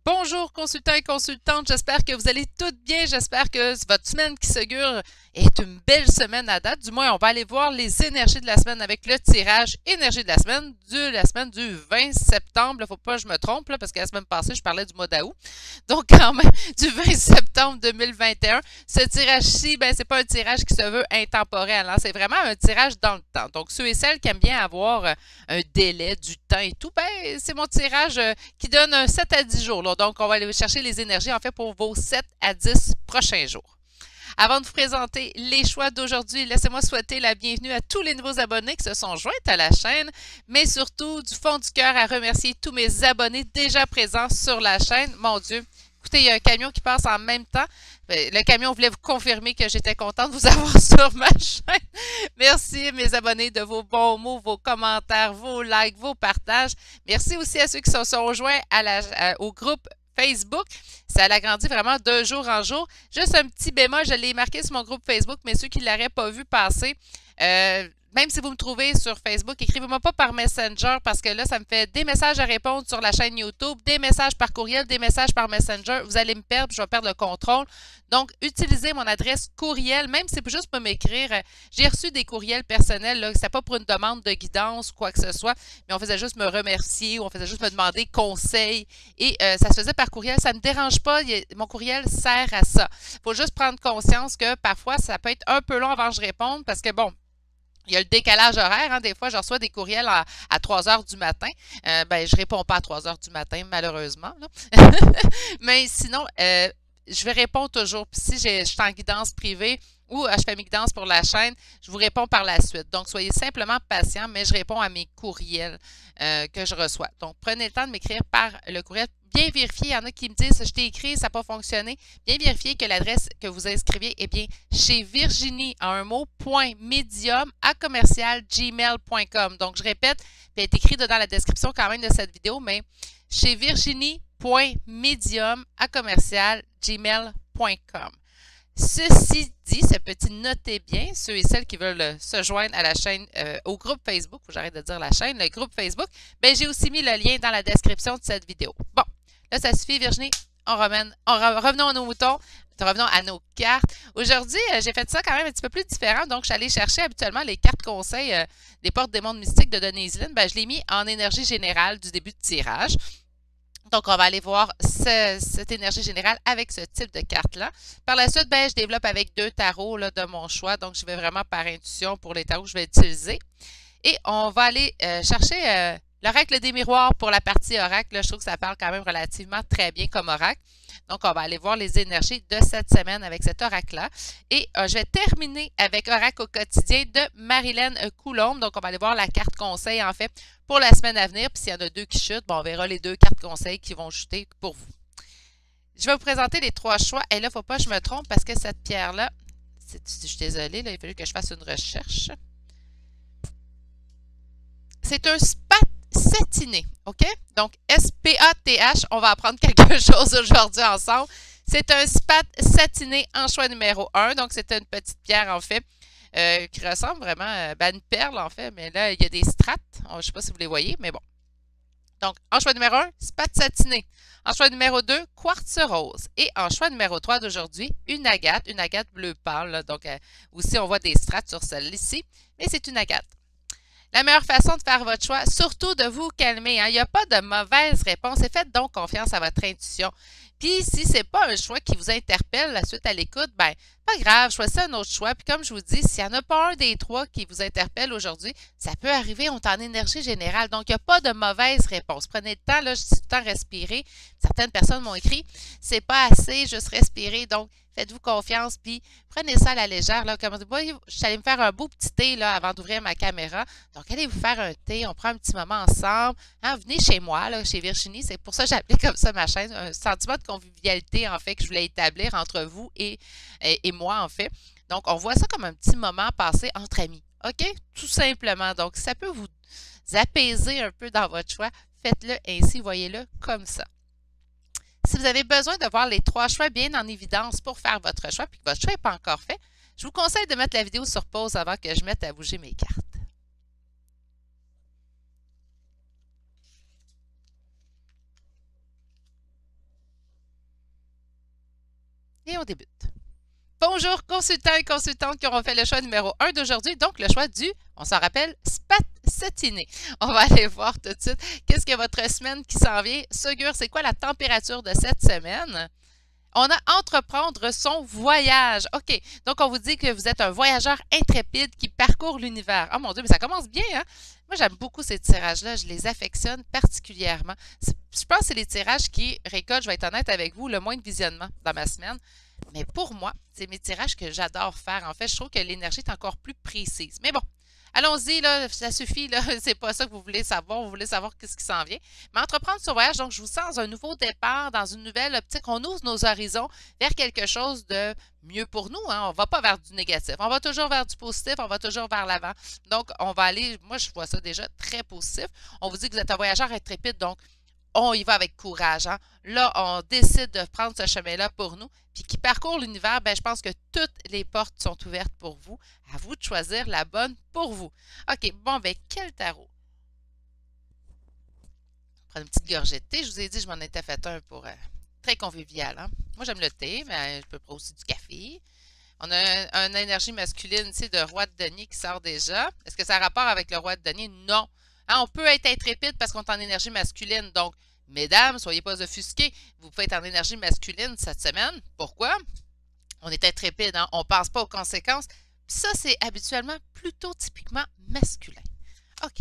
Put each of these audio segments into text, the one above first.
Bonjour consultants et consultantes, j'espère que vous allez toutes bien, j'espère que votre semaine qui s'augure est une belle semaine à date. Du moins, on va aller voir les énergies de la semaine avec le tirage énergie de la semaine du 20 septembre. Faut pas que je me trompe là, parce que la semaine passée, je parlais du mois d'août. Donc quand même, du 20 septembre 2021. Ce tirage-ci, ben c'est pas un tirage qui se veut intemporel, hein, c'est vraiment un tirage dans le temps. Donc ceux et celles qui aiment bien avoir un délai, du temps et tout, ben c'est mon tirage qui donne un 7 à 10 jours. Là. Donc, on va aller chercher les énergies, en fait, pour vos 7 à 10 prochains jours. Avant de vous présenter les choix d'aujourd'hui, laissez-moi souhaiter la bienvenue à tous les nouveaux abonnés qui se sont joints à la chaîne, mais surtout, du fond du cœur, à remercier tous mes abonnés déjà présents sur la chaîne. Mon Dieu! Écoutez, il y a un camion qui passe en même temps. Le camion voulait vous confirmer que j'étais contente de vous avoir sur ma chaîne. Merci, mes abonnés, de vos bons mots, vos commentaires, vos likes, vos partages. Merci aussi à ceux qui se sont joints au groupe Facebook. Ça l'agrandit vraiment de jour en jour. Juste un petit bémol, je l'ai marqué sur mon groupe Facebook, mais ceux qui ne l'auraient pas vu passer, même si vous me trouvez sur Facebook, écrivez-moi pas par Messenger parce que là, ça me fait des messages à répondre sur la chaîne YouTube, des messages par courriel, des messages par Messenger. Vous allez me perdre, je vais perdre le contrôle. Donc, utilisez mon adresse courriel, même si c'est juste pour m'écrire. J'ai reçu des courriels personnels, là, c'était pas pour une demande de guidance ou quoi que ce soit, mais on faisait juste me remercier ou on faisait juste me demander conseil et ça se faisait par courriel. Ça ne me dérange pas, mon courriel sert à ça. Il faut juste prendre conscience que parfois, ça peut être un peu long avant que je réponde parce que bon, il y a le décalage horaire. Hein. Des fois, je reçois des courriels à 3 heures du matin. Ben, je réponds pas à 3 heures du matin, malheureusement. Là. Mais sinon, je vais répondre toujours. Puis si je suis en guidance privée ou je fais mes guidances pour la chaîne, je vous réponds par la suite. Donc, soyez simplement patient, mais je réponds à mes courriels que je reçois. Donc, prenez le temps de m'écrire par le courriel. Bien vérifier, il y en a qui me disent « Je t'ai écrit, ça n'a pas fonctionné ». Bien vérifier que l'adresse que vous inscrivez est bien chez Virginie, en un mot, .medium@gmail.com. Donc, je répète, puis elle est écrit dans la description quand même de cette vidéo, mais chez Virginie.medium@gmail.com. Ceci dit, ce petit notez bien, ceux et celles qui veulent se joindre à la chaîne, au groupe Facebook, faut que j'arrête de dire la chaîne, le groupe Facebook, ben j'ai aussi mis le lien dans la description de cette vidéo. Bon, là ça suffit Virginie, revenons à nos moutons, revenons à nos cartes. Aujourd'hui, j'ai fait ça quand même un petit peu plus différent, donc je suis allée chercher habituellement les cartes conseils des portes des mondes mystiques de Denise Lynn, ben je l'ai mis en énergie générale du début de tirage. Donc, on va aller voir cette énergie générale avec ce type de carte-là. Par la suite, ben, je développe avec 2 tarots là, de mon choix. Donc, je vais vraiment par intuition pour les tarots que je vais utiliser. Et on va aller chercher l'oracle des miroirs pour la partie oracle. Là, je trouve que ça parle quand même relativement très bien comme oracle. Donc, on va aller voir les énergies de cette semaine avec cet oracle-là. Et je vais terminer avec oracle au quotidien de Marilyn Coulombe. Donc, on va aller voir la carte conseil, en fait, pour la semaine à venir. Puis, s'il y en a 2 qui chutent, bon, on verra les 2 cartes conseils qui vont chuter pour vous. Je vais vous présenter les 3 choix. Et là, il ne faut pas que je me trompe parce que cette pierre-là, je suis désolée, là, il a fallu que je fasse une recherche. C'est un spat satiné, OK? Donc, S-P-A-T-H, on va apprendre quelque chose aujourd'hui ensemble. C'est un spat satiné en choix numéro 1. Donc, c'est une petite pierre, en fait, qui ressemble vraiment à une perle, en fait. Mais là, il y a des strates. Je ne sais pas si vous les voyez, mais bon. Donc, en choix numéro 1, spat satiné. En choix numéro 2, quartz rose. Et en choix numéro 3 d'aujourd'hui, une agate bleu pâle. Là. Donc, aussi, on voit des strates sur celle-ci, mais c'est une agate. La meilleure façon de faire votre choix, surtout de vous calmer. Hein? Il n'y a pas de mauvaise réponse. Et faites donc confiance à votre intuition. Puis, si ce n'est pas un choix qui vous interpelle la suite à l'écoute, ben pas grave, choisissez un autre choix. Puis, comme je vous dis, s'il n'y en a pas un des 3 qui vous interpelle aujourd'hui, ça peut arriver, on est en énergie générale. Donc, il n'y a pas de mauvaise réponse. Prenez le temps, là, je dis tout le temps respirer. Certaines personnes m'ont écrit, c'est pas assez, juste respirer. Donc, faites-vous confiance, puis prenez ça à la légère. Là, comme je suis allée me faire un beau petit thé là, avant d'ouvrir ma caméra. Donc, allez vous faire un thé, on prend un petit moment ensemble. Hein, venez chez moi, là, chez Virginie. C'est pour ça que j'ai appelé comme ça ma chaîne. Un sentiment de convivialité, en fait, que je voulais établir entre vous et moi, en fait. Donc, on voit ça comme un petit moment passé entre amis. OK? Tout simplement. Donc, si ça peut vous apaiser un peu dans votre choix, faites-le ainsi, voyez-le comme ça. Si vous avez besoin de voir les 3 choix bien en évidence pour faire votre choix, puis que votre choix n'est pas encore fait, je vous conseille de mettre la vidéo sur pause avant que je mette à bouger mes cartes. Et on débute. Bonjour, consultants et consultantes qui auront fait le choix numéro 1 d'aujourd'hui, donc le choix du, on s'en rappelle, spat satiné. On va aller voir tout de suite qu'est-ce que votre semaine qui s'en vient. Segure, c'est quoi la température de cette semaine? On a entreprendre son voyage. OK, donc on vous dit que vous êtes un voyageur intrépide qui parcourt l'univers. Oh mon Dieu, mais ça commence bien, hein? Moi, j'aime beaucoup ces tirages-là. Je les affectionne particulièrement. Je pense que c'est les tirages qui récoltent, je vais être honnête avec vous, le moins de visionnement dans ma semaine. Mais pour moi, c'est mes tirages que j'adore faire. En fait, je trouve que l'énergie est encore plus précise. Mais bon, allons-y, là, ça suffit, là. C'est pas ça que vous voulez savoir. Vous voulez savoir qu'est-ce qui s'en vient. Mais entreprendre ce voyage, donc, je vous sens dans un nouveau départ, dans une nouvelle optique. On ouvre nos horizons vers quelque chose de mieux pour nous, hein. On va pas vers du négatif. On va toujours vers du positif. On va toujours vers l'avant. Donc, on va aller, moi, je vois ça déjà très positif. On vous dit que vous êtes un voyageur intrépide, donc, on y va avec courage. Hein? Là, on décide de prendre ce chemin-là pour nous. Puis qui parcourt l'univers, ben, je pense que toutes les portes sont ouvertes pour vous. À vous de choisir la bonne pour vous. OK, bon, ben, quel tarot? Prendre une petite gorgée de thé. Je vous ai dit, je m'en étais fait un pour très convivial. Hein? Moi, j'aime le thé, mais je peux prendre aussi du café. On a une énergie masculine ici de roi de denier qui sort déjà. Est-ce que ça a rapport avec le roi de denier? Non. Hein, on peut être intrépide parce qu'on est en énergie masculine. Donc, mesdames, soyez pas offusquées. Vous pouvez être en énergie masculine cette semaine. Pourquoi? On est intrépide, hein? On ne pense pas aux conséquences. Puis ça, c'est habituellement plutôt typiquement masculin. OK.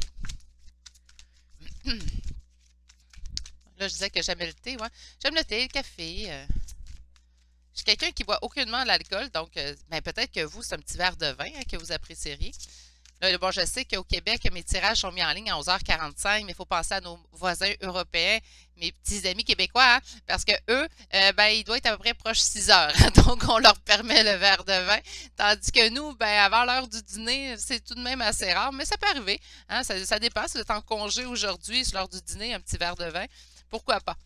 Là, je disais que j'aimais le thé. Ouais. J'aime le thé, le café. Je suis quelqu'un qui ne boit aucunement l'alcool, donc ben, peut-être que vous, c'est un petit verre de vin hein, que vous apprécieriez. Là, bon, je sais qu'au Québec, mes tirages sont mis en ligne à 11h45, mais il faut penser à nos voisins européens, mes petits amis québécois, hein, parce que eux, ben, ils doivent être à peu près proche 6 heures. Donc, on leur permet le verre de vin. Tandis que nous, ben, avant l'heure du dîner, c'est tout de même assez rare, mais ça peut arriver. Hein, ça dépend. Si vous êtes en congé aujourd'hui, sur l'heure du dîner, un petit verre de vin, pourquoi pas?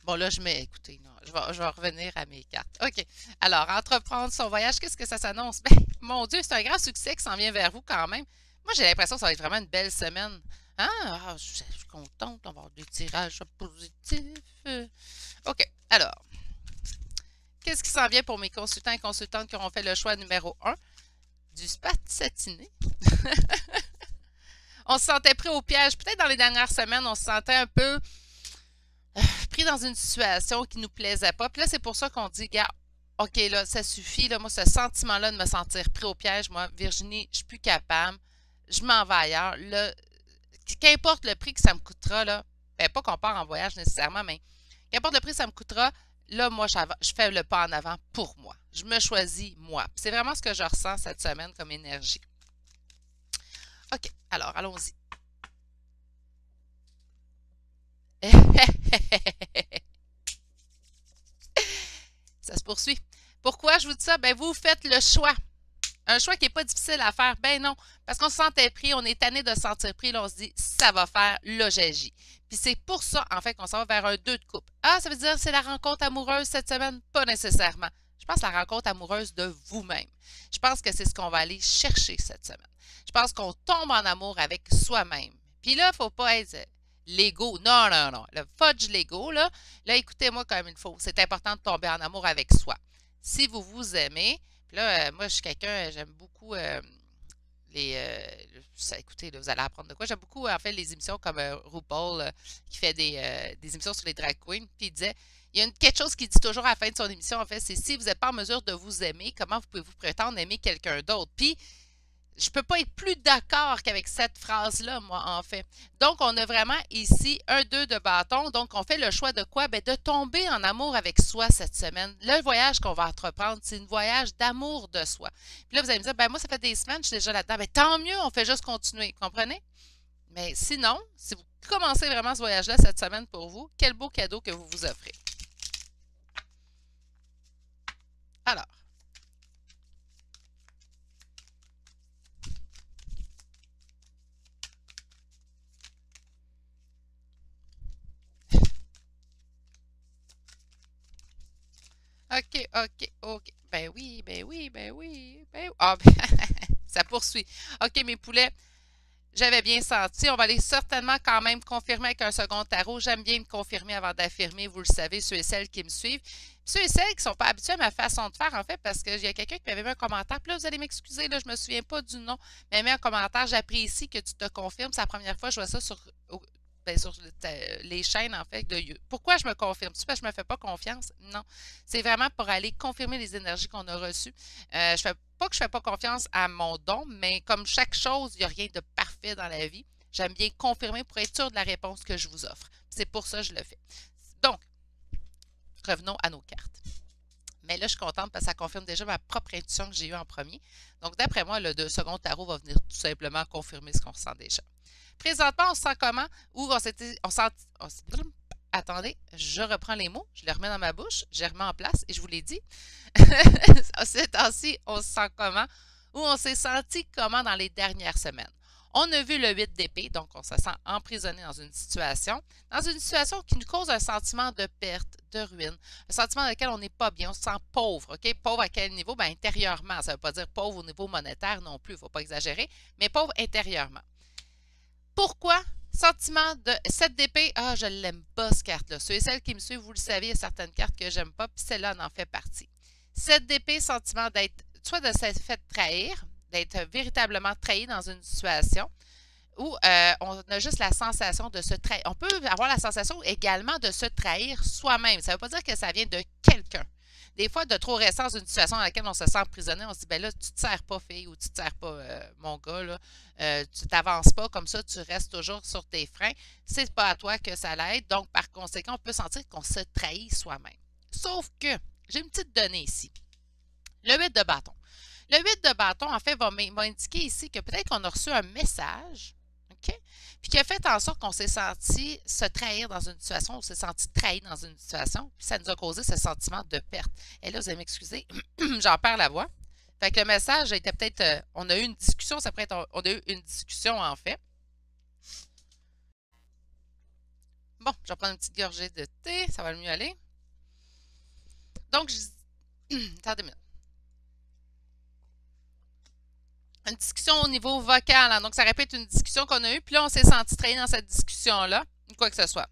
Bon, là, écoutez, non, je vais revenir à mes cartes. OK. Alors, entreprendre son voyage, qu'est-ce que ça s'annonce? Ben, mon Dieu, c'est un grand succès qui s'en vient vers vous quand même. Moi, j'ai l'impression que ça va être vraiment une belle semaine. Hein? Ah, je suis contente d'avoir des tirages positifs. OK. Alors, qu'est-ce qui s'en vient pour mes consultants et consultantes qui auront fait le choix numéro 1? Du spat satiné. On se sentait pris au piège. Peut-être dans les dernières semaines, on se sentait un peu pris dans une situation qui ne nous plaisait pas. Puis là, c'est pour ça qu'on dit, gars, OK, là, ça suffit. Là, moi, ce sentiment-là de me sentir pris au piège, moi, Virginie, je ne suis plus capable. Je m'en vais ailleurs. Là, qu'importe le prix que ça me coûtera, là, ben, pas qu'on part en voyage nécessairement, mais qu'importe le prix que ça me coûtera, là, moi, je fais le pas en avant pour moi. Je me choisis moi. C'est vraiment ce que je ressens cette semaine comme énergie. OK, alors, allons-y. Ça se poursuit. Pourquoi je vous dis ça? Ben, vous faites le choix. Un choix qui n'est pas difficile à faire. Ben non, parce qu'on se sentait pris, on est tanné de se sentir pris, là, on se dit, ça va faire, là, j'agis. Puis c'est pour ça, en fait, qu'on s'en va vers un 2 de couple. Ah, ça veut dire c'est la rencontre amoureuse cette semaine? Pas nécessairement. Je pense la rencontre amoureuse de vous-même. Je pense que c'est ce qu'on va aller chercher cette semaine. Je pense qu'on tombe en amour avec soi-même. Puis là, il ne faut pas être l'ego. Non, non, non. Le fudge l'ego, là écoutez-moi comme il faut. C'est important de tomber en amour avec soi. Si vous vous aimez, puis là, moi, je suis quelqu'un, j'aime beaucoup écoutez, là, vous allez apprendre de quoi. J'aime beaucoup, en fait, les émissions comme RuPaul, qui fait des émissions sur les drag queens. Puis il disait, il y a quelque chose qu'il dit toujours à la fin de son émission, en fait, c'est si vous n'êtes pas en mesure de vous aimer, comment vous pouvez-vous prétendre aimer quelqu'un d'autre? Puis, je ne peux pas être plus d'accord qu'avec cette phrase-là, moi, en fait. Donc, on a vraiment ici un 2 de bâton. Donc, on fait le choix de quoi? Bien, de tomber en amour avec soi cette semaine. Le voyage qu'on va entreprendre, c'est un voyage d'amour de soi. Puis là, vous allez me dire, ben moi, ça fait des semaines, je suis déjà là-dedans. Bien, tant mieux, on fait juste continuer. Comprenez? Mais sinon, si vous commencez vraiment ce voyage-là cette semaine pour vous, quel beau cadeau que vous vous offrez. Alors, OK, OK, OK. Ben oui, ben oui, ben oui, ben oui. Ah, ben, ça poursuit. OK, mes poulets, j'avais bien senti. On va aller certainement quand même confirmer avec un second tarot. J'aime bien me confirmer avant d'affirmer, vous le savez, ceux et celles qui me suivent. Puis Ceux et celles qui ne sont pas habitués à ma façon de faire, en fait, parce qu'il y a quelqu'un qui m'avait mis un commentaire, puis là, vous allez m'excuser, là, je ne me souviens pas du nom, mais mis un commentaire, j'apprécie que tu te confirmes. C'est la première fois que je vois ça sur les chaînes, en fait, de YouTube. Pourquoi je me confirme? C'est parce que je ne me fais pas confiance? Non. C'est vraiment pour aller confirmer les énergies qu'on a reçues. Je fais pas que je ne fais pas confiance à mon don, mais comme chaque chose, il n'y a rien de parfait dans la vie. J'aime bien confirmer pour être sûr de la réponse que je vous offre. C'est pour ça que je le fais. Donc, revenons à nos cartes. Mais là, je suis contente parce que ça confirme déjà ma propre intuition que j'ai eue en premier. Donc, d'après moi, le second tarot va venir tout simplement confirmer ce qu'on ressent déjà. Présentement, on se sent comment? Ou attendez, je reprends les mots, je les remets dans ma bouche, je les remets en place et je vous l'ai dit. Ces temps-ci, on se sent comment? Ou on s'est senti comment dans les dernières semaines? On a vu le 8 d'épée, donc on se sent emprisonné dans une situation qui nous cause un sentiment de perte, de ruine, un sentiment dans lequel on n'est pas bien, on se sent pauvre, OK? Pauvre à quel niveau? Bien, intérieurement, ça ne veut pas dire pauvre au niveau monétaire non plus, il ne faut pas exagérer, mais pauvre intérieurement. Pourquoi? Sentiment de 7 d'épée, ah, je ne l'aime pas, cette carte-là. Ceux et celles qui me suivent, vous le savez, il y a certaines cartes que j'aime pas, puis celle-là en fait partie. 7 d'épée, sentiment d'être, soit de se faire trahir, d'être véritablement trahi dans une situation où on a juste la sensation de se trahir. On peut avoir la sensation également de se trahir soi-même. Ça ne veut pas dire que ça vient de quelqu'un. Des fois, de trop rester dans une situation dans laquelle on se sent emprisonné, on se dit, ben là, tu ne te sers pas, fille, ou tu ne te sers pas, mon gars, là. Tu t'avances pas comme ça, tu restes toujours sur tes freins. C'est pas à toi que ça l'aide. Donc, par conséquent, on peut sentir qu'on se trahit soi-même. Sauf que, j'ai une petite donnée ici. Le 8 de bâton. Le 8 de bâton, en fait, va indiquer ici que peut-être qu'on a reçu un message, OK? Puis qui a fait en sorte qu'on s'est senti se trahir dans une situation, on s'est senti trahi dans une situation, puis ça nous a causé ce sentiment de perte. Et là, vous allez m'excuser, j'en perds la voix. Fait que le message était peut-être, on a eu une discussion, ça pourrait être, on a eu une discussion en fait. Bon, je vais prendre une petite gorgée de thé, ça va le mieux aller. Donc, attendez une minute. Une discussion au niveau vocal. Hein. Donc, ça répète une discussion qu'on a eue. Puis là, on s'est senti trahi dans cette discussion-là. Ou quoi que ce soit.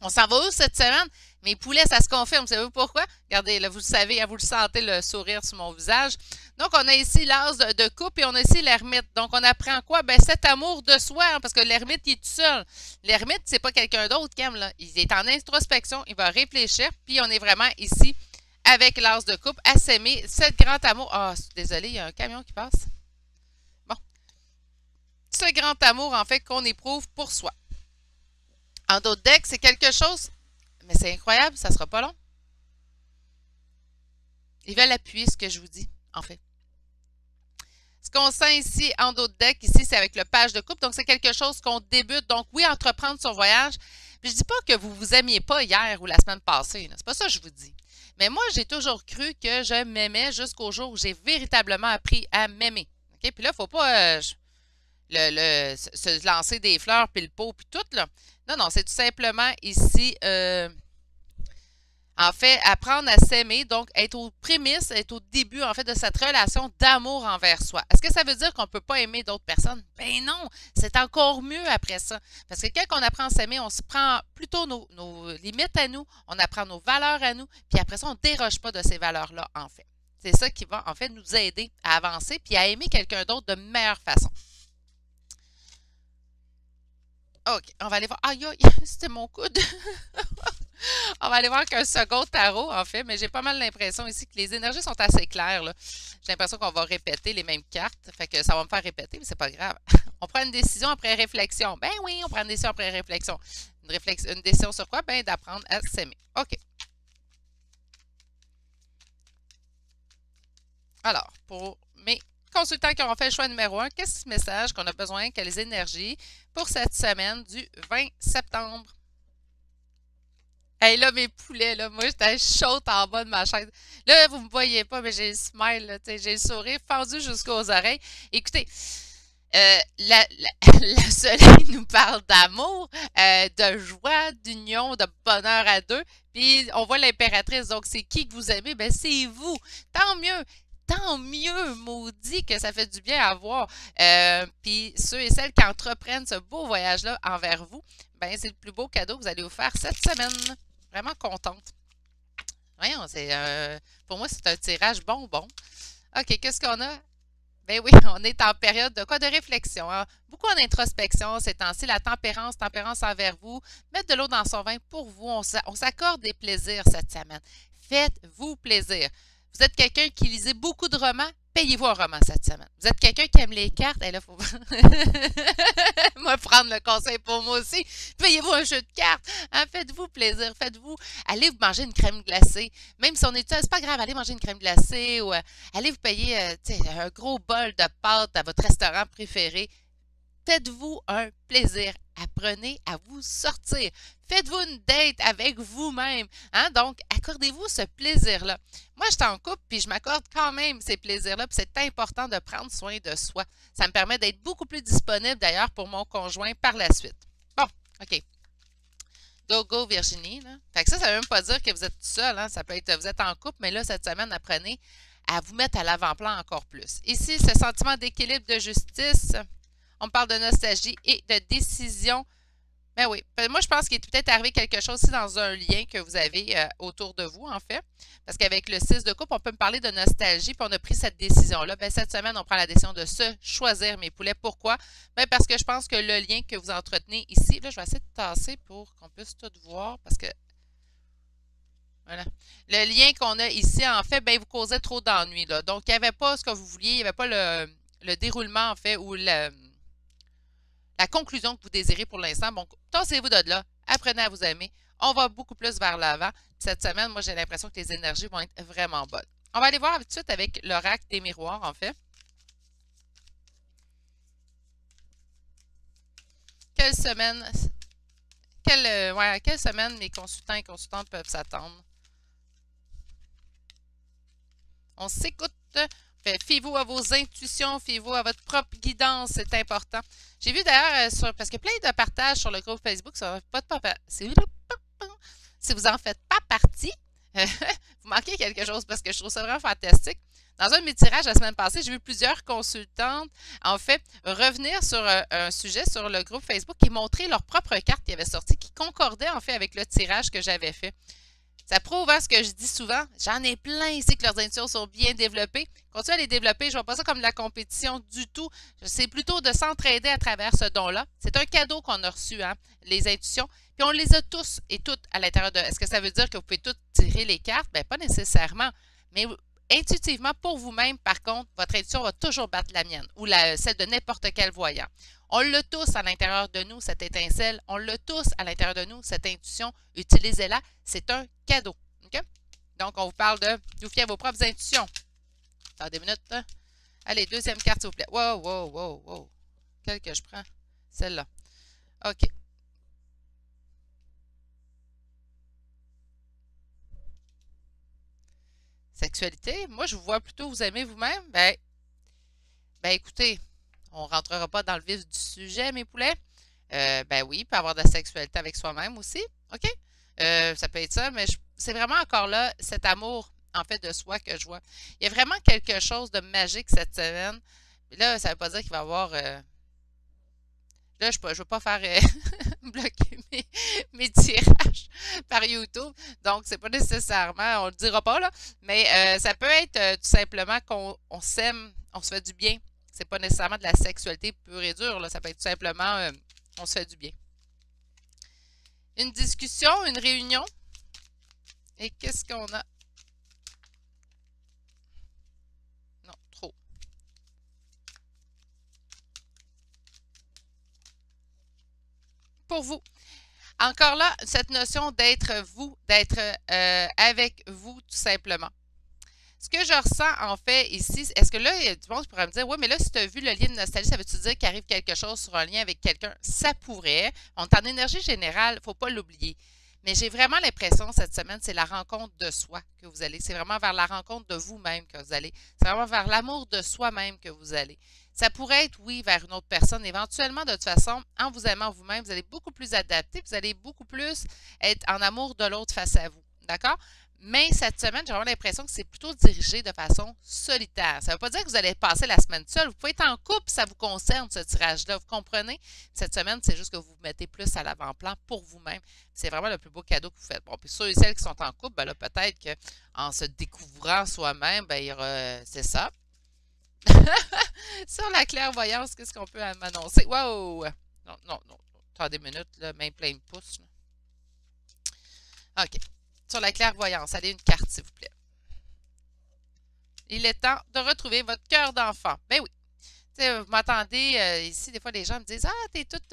On s'en va où cette semaine? Mes poulets, ça se confirme. Savez-vous pourquoi? Regardez, là, vous le savez, vous le sentez, le sourire sur mon visage. Donc, on a ici l'as de coupe et on a ici l'ermite. Donc, on apprend quoi? Ben, cet amour de soi, hein, parce que l'ermite, il est tout seul. L'ermite, c'est pas quelqu'un d'autre qui aime, là. Il est en introspection, il va réfléchir, puis on est vraiment ici avec l'as de coupe à s'aimer. Cet grand amour. Ah, désolé, il y a un camion qui passe. Ce grand amour, en fait, qu'on éprouve pour soi. En d'autres decks, c'est quelque chose, mais c'est incroyable, ça ne sera pas long. Ils veulent appuyer ce que je vous dis, en fait. Ce qu'on sent ici, en d'autres decks, ici, c'est avec le page de coupe. Donc, c'est quelque chose qu'on débute. Donc, oui, entreprendre son voyage. Puis, je ne dis pas que vous vous aimiez pas hier ou la semaine passée. C'est pas ça que je vous dis. Mais moi, j'ai toujours cru que je m'aimais jusqu'au jour où j'ai véritablement appris à m'aimer. OK? Puis là, il ne faut pas... se lancer des fleurs, puis le pot, puis tout, là. Non, non, c'est tout simplement ici, en fait, apprendre à s'aimer, donc être aux prémices, être au début, en fait, de cette relation d'amour envers soi. Est-ce que ça veut dire qu'on ne peut pas aimer d'autres personnes? Ben non, c'est encore mieux après ça. Parce que quand on apprend à s'aimer, on se prend plutôt nos limites à nous, on apprend nos valeurs à nous, puis après ça, on ne déroge pas de ces valeurs-là, en fait. C'est ça qui va, en fait, nous aider à avancer, puis à aimer quelqu'un d'autre de meilleure façon. OK, on va aller voir. Aïe, aïe, c'était mon coude. On va aller voir qu'un second tarot, en fait, mais j'ai pas mal l'impression ici que les énergies sont assez claires. J'ai l'impression qu'on va répéter les mêmes cartes. Fait que ça va me faire répéter, mais c'est pas grave. On prend une décision après réflexion. Ben oui, on prend une décision après réflexion. Une décision sur quoi? Ben d'apprendre à s'aimer. OK. Alors, pour mes consultants qui auront fait le choix numéro 1, qu'est-ce que message qu'on a besoin, quelles énergies pour cette semaine du 20 septembre? Hey, là, mes poulets, là, moi, j'étais chaude en bas de ma chaise. Là, vous ne me voyez pas, mais j'ai le smile, j'ai le sourire fendu jusqu'aux oreilles. Écoutez, le soleil nous parle d'amour, de joie, d'union, de bonheur à deux. Puis, on voit l'impératrice. Donc, c'est qui que vous aimez? Ben, c'est vous. Tant mieux. Tant mieux, maudit, que ça fait du bien à voir. Puis ceux et celles qui entreprennent ce beau voyage-là envers vous, ben c'est le plus beau cadeau que vous allez vous faire cette semaine. Vraiment contente. Voyons, pour moi, c'est un tirage bonbon. OK, qu'est-ce qu'on a? Ben oui, on est en période de quoi? De réflexion, hein. Beaucoup en introspection ces temps-ci. La tempérance envers vous. Mettre de l'eau dans son vin pour vous. On s'accorde des plaisirs cette semaine. Faites-vous plaisir. Vous êtes quelqu'un qui lisait beaucoup de romans? Payez-vous un roman cette semaine. Vous êtes quelqu'un qui aime les cartes? Et là, faut moi prendre le conseil pour moi aussi. Payez-vous un jeu de cartes. Hein? Faites-vous plaisir. Allez vous manger une crème glacée. Même si on est c'est pas grave, allez manger une crème glacée ou allez vous payer un gros bol de pâtes à votre restaurant préféré. Faites-vous un plaisir. Apprenez à vous sortir. Faites-vous une date avec vous-même. Hein? Donc, accordez-vous ce plaisir-là. Moi, je suis en couple, puis je m'accorde quand même ces plaisirs-là, puis c'est important de prendre soin de soi. Ça me permet d'être beaucoup plus disponible, d'ailleurs, pour mon conjoint par la suite. Bon, OK. Go, go, Virginie. Là. Fait que ça ne veut même pas dire que vous êtes tout seul. Hein? Ça peut être, vous êtes en couple, mais là, cette semaine, apprenez à vous mettre à l'avant-plan encore plus. Ici, ce sentiment d'équilibre, de justice, on parle de nostalgie et de décision. Ben oui. Moi, je pense qu'il est peut-être arrivé quelque chose aussi dans un lien que vous avez autour de vous, en fait. Parce qu'avec le 6 de coupe, on peut me parler de nostalgie, puis on a pris cette décision-là. Ben, cette semaine, on prend la décision de se choisir mes poulets. Pourquoi? Ben, parce que je pense que le lien que vous entretenez ici, là, je vais essayer de tasser pour qu'on puisse tout voir, parce que voilà. Le lien qu'on a ici, en fait, ben, vous causait trop d'ennuis, là. Donc, il n'y avait pas ce que vous vouliez, il n'y avait pas le déroulement, en fait, ou la conclusion que vous désirez pour l'instant. Donc, tassez-vous de là, apprenez à vous aimer. On va beaucoup plus vers l'avant. Cette semaine, moi, j'ai l'impression que les énergies vont être vraiment bonnes. On va aller voir tout de suite avec l'oracle des miroirs, en fait. Quelle semaine, quelle semaine mes consultants et consultantes peuvent s'attendre? On s'écoute. Fiez-vous à vos intuitions, fiez-vous à votre propre guidance, c'est important. J'ai vu d'ailleurs, parce que plein de partages sur le groupe Facebook, ça va pas de si vous n'en faites pas partie, vous manquez quelque chose parce que je trouve ça vraiment fantastique. Dans un de mes tirages la semaine passée, j'ai vu plusieurs consultantes, en fait, revenir sur un sujet sur le groupe Facebook et montrer leur propre carte qui avait sorti, qui concordait en fait avec le tirage que j'avais fait. Ça prouve ce que je dis souvent. J'en ai plein ici que leurs intuitions sont bien développées. Continuez à les développer. Je ne vois pas ça comme de la compétition du tout. C'est plutôt de s'entraider à travers ce don-là. C'est un cadeau qu'on a reçu, hein, les intuitions. Puis on les a tous et toutes à l'intérieur de... Est-ce que ça veut dire que vous pouvez toutes tirer les cartes? Bien, pas nécessairement. Mais intuitivement, pour vous-même, par contre, votre intuition va toujours battre la mienne ou celle de n'importe quel voyant. On l'a tous à l'intérieur de nous, cette étincelle. On l'a tous à l'intérieur de nous, cette intuition. Utilisez-la. C'est un cadeau. Okay? Donc, on vous parle de vous fier à vos propres intuitions. Attendez une minute. Hein? Allez, deuxième carte, s'il vous plaît. Wow, wow, wow, wow. Quelle que je prends? Celle-là. OK. Sexualité. Moi, je vous vois plutôt vous aimez vous-même. Ben écoutez, on ne rentrera pas dans le vif du sujet, mes poulets. Ben oui, il peut avoir de la sexualité avec soi-même aussi. OK? Ça peut être ça, mais c'est vraiment encore là cet amour, en fait, de soi que je vois. Il y a vraiment quelque chose de magique cette semaine. Là, ça ne veut pas dire qu'il va y avoir... là, je ne veux pas faire bloquer mes tirages par YouTube. Donc, c'est pas nécessairement, on ne le dira pas, là. Mais ça peut être tout simplement qu'on s'aime, on se fait du bien. C'est pas nécessairement de la sexualité pure et dure, là. Ça peut être tout simplement, on se fait du bien. Une discussion, une réunion. Et qu'est-ce qu'on a? Non, trop. Pour vous. Encore là, cette notion d'être vous, d'être avec vous, tout simplement. Ce que je ressens, en fait, ici, est-ce que là, il y a du monde qui pourrait me dire, oui, mais là, si tu as vu le lien de nostalgie, ça veut-tu dire qu'il arrive quelque chose sur un lien avec quelqu'un? Ça pourrait. On est en énergie générale, il ne faut pas l'oublier. Mais j'ai vraiment l'impression, cette semaine, c'est la rencontre de soi que vous allez. C'est vraiment vers la rencontre de vous-même que vous allez. C'est vraiment vers l'amour de soi-même que vous allez. Ça pourrait être, oui, vers une autre personne. Éventuellement, de toute façon, en vous aimant vous-même, vous allez beaucoup plus adapter, vous allez beaucoup plus être en amour de l'autre face à vous. D'accord? Mais cette semaine, j'ai vraiment l'impression que c'est plutôt dirigé de façon solitaire. Ça ne veut pas dire que vous allez passer la semaine seule. Vous pouvez être en couple, ça vous concerne, ce tirage-là. Vous comprenez? Cette semaine, c'est juste que vous vous mettez plus à l'avant-plan pour vous-même. C'est vraiment le plus beau cadeau que vous faites. Bon, puis ceux et celles qui sont en couple, ben là, peut-être qu'en se découvrant soi-même, ben, c'est ça. Sur la clairvoyance, qu'est-ce qu'on peut m'annoncer? Wow! Non, non, non. Attendez des minutes, là, même plein de pouces. Là. OK. Sur la clairvoyance, allez une carte, s'il vous plaît. Il est temps de retrouver votre cœur d'enfant. Ben oui. T'sais, vous m'entendez, ici, des fois, les gens me disent « Ah, t'es toute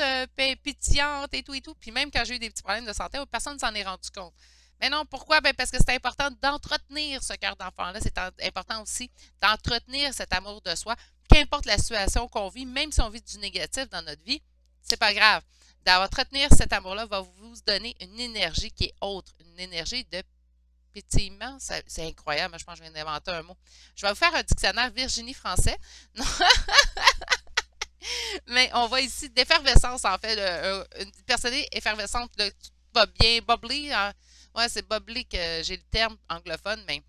pétillante et tout et tout. » Puis même quand j'ai eu des petits problèmes de santé, personne ne s'en est rendu compte. Mais non, pourquoi? Ben parce que c'est important d'entretenir ce cœur d'enfant-là. C'est important aussi d'entretenir cet amour de soi. Qu'importe la situation qu'on vit, même si on vit du négatif dans notre vie, c'est pas grave. D'entretenir cet amour-là va vous donner une énergie qui est autre, une énergie de pétillement. C'est incroyable, je pense que je viens d'inventer un mot. Je vais vous faire un dictionnaire Virginie-français. Non. Mais on voit ici d'effervescence, en fait. Une personnalité effervescente, là, tout va bien, bubbly. Hein? Ouais, c'est bubbly que j'ai le terme anglophone, mais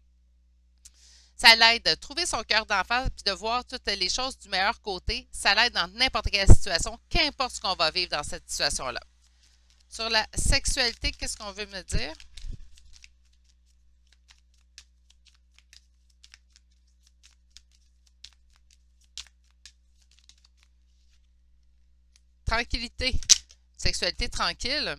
ça l'aide de trouver son cœur d'enfant puis de voir toutes les choses du meilleur côté. Ça l'aide dans n'importe quelle situation, qu'importe ce qu'on va vivre dans cette situation-là. Sur la sexualité, qu'est-ce qu'on veut me dire? Tranquillité. Sexualité tranquille.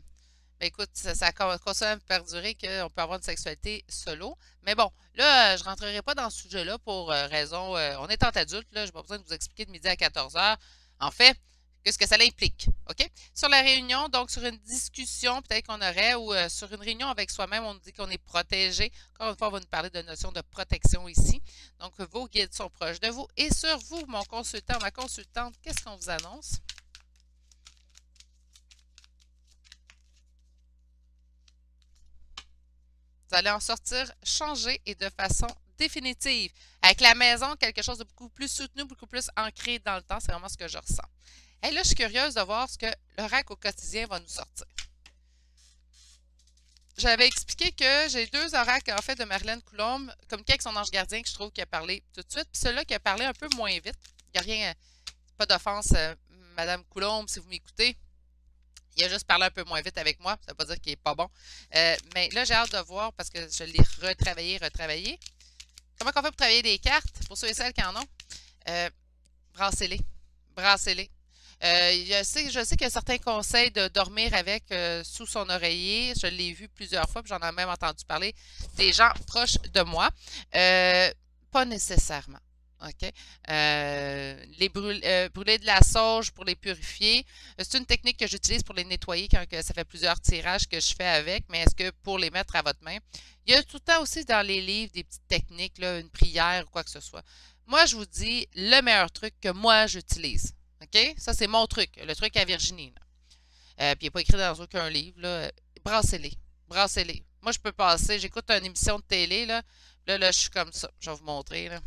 Ben écoute, ça continue à me perdurer qu'on peut avoir une sexualité solo. Mais bon, là, je ne rentrerai pas dans ce sujet-là pour raison. On est en adulte, là, je n'ai pas besoin de vous expliquer de midi à 14 heures. En fait, qu'est-ce que ça implique? OK? Sur la réunion, donc sur une discussion, peut-être qu'on aurait, ou sur une réunion avec soi-même, on nous dit qu'on est protégé. Encore une fois, on va nous parler de notion de protection ici. Donc, vos guides sont proches de vous. Et sur vous, mon consultant, ma consultante, qu'est-ce qu'on vous annonce? Vous allez en sortir changé et de façon définitive. Avec la maison, quelque chose de beaucoup plus soutenu, beaucoup plus ancré dans le temps. C'est vraiment ce que je ressens. Et là, je suis curieuse de voir ce que l'oracle au quotidien va nous sortir. J'avais expliqué que j'ai deux oracles, en fait, de Marilyn Coulombe, communiqué avec son ange gardien, que je trouve qu'il a parlé tout de suite. Puis celui-là qui a parlé un peu moins vite. Il n'y a rien, pas d'offense, Madame Coulombe, si vous m'écoutez. Il a juste parlé un peu moins vite avec moi. Ça ne veut pas dire qu'il n'est pas bon. Mais là, j'ai hâte de voir parce que je l'ai retravaillé. Comment on fait pour travailler des cartes? Pour ceux et celles qui en ont, brassez-les. Brassez-les. Je sais qu'il y a certains conseils de dormir avec sous son oreiller. Je l'ai vu plusieurs fois, puis j'en ai même entendu parler des gens proches de moi. Pas nécessairement. OK? Brûler de la sauge pour les purifier. C'est une technique que j'utilise pour les nettoyer quand ça fait plusieurs tirages que je fais avec, mais est-ce que pour les mettre à votre main? Il y a tout le temps aussi dans les livres des petites techniques, là, une prière ou quoi que ce soit. Moi, je vous dis le meilleur truc que moi j'utilise. OK? Ça, c'est mon truc, le truc à Virginie. Puis il n'est pas écrit dans aucun livre. Là. Brassez-les. Brassez-les. Moi, je peux passer, j'écoute une émission de télé, là, je suis comme ça. Je vais vous montrer, là.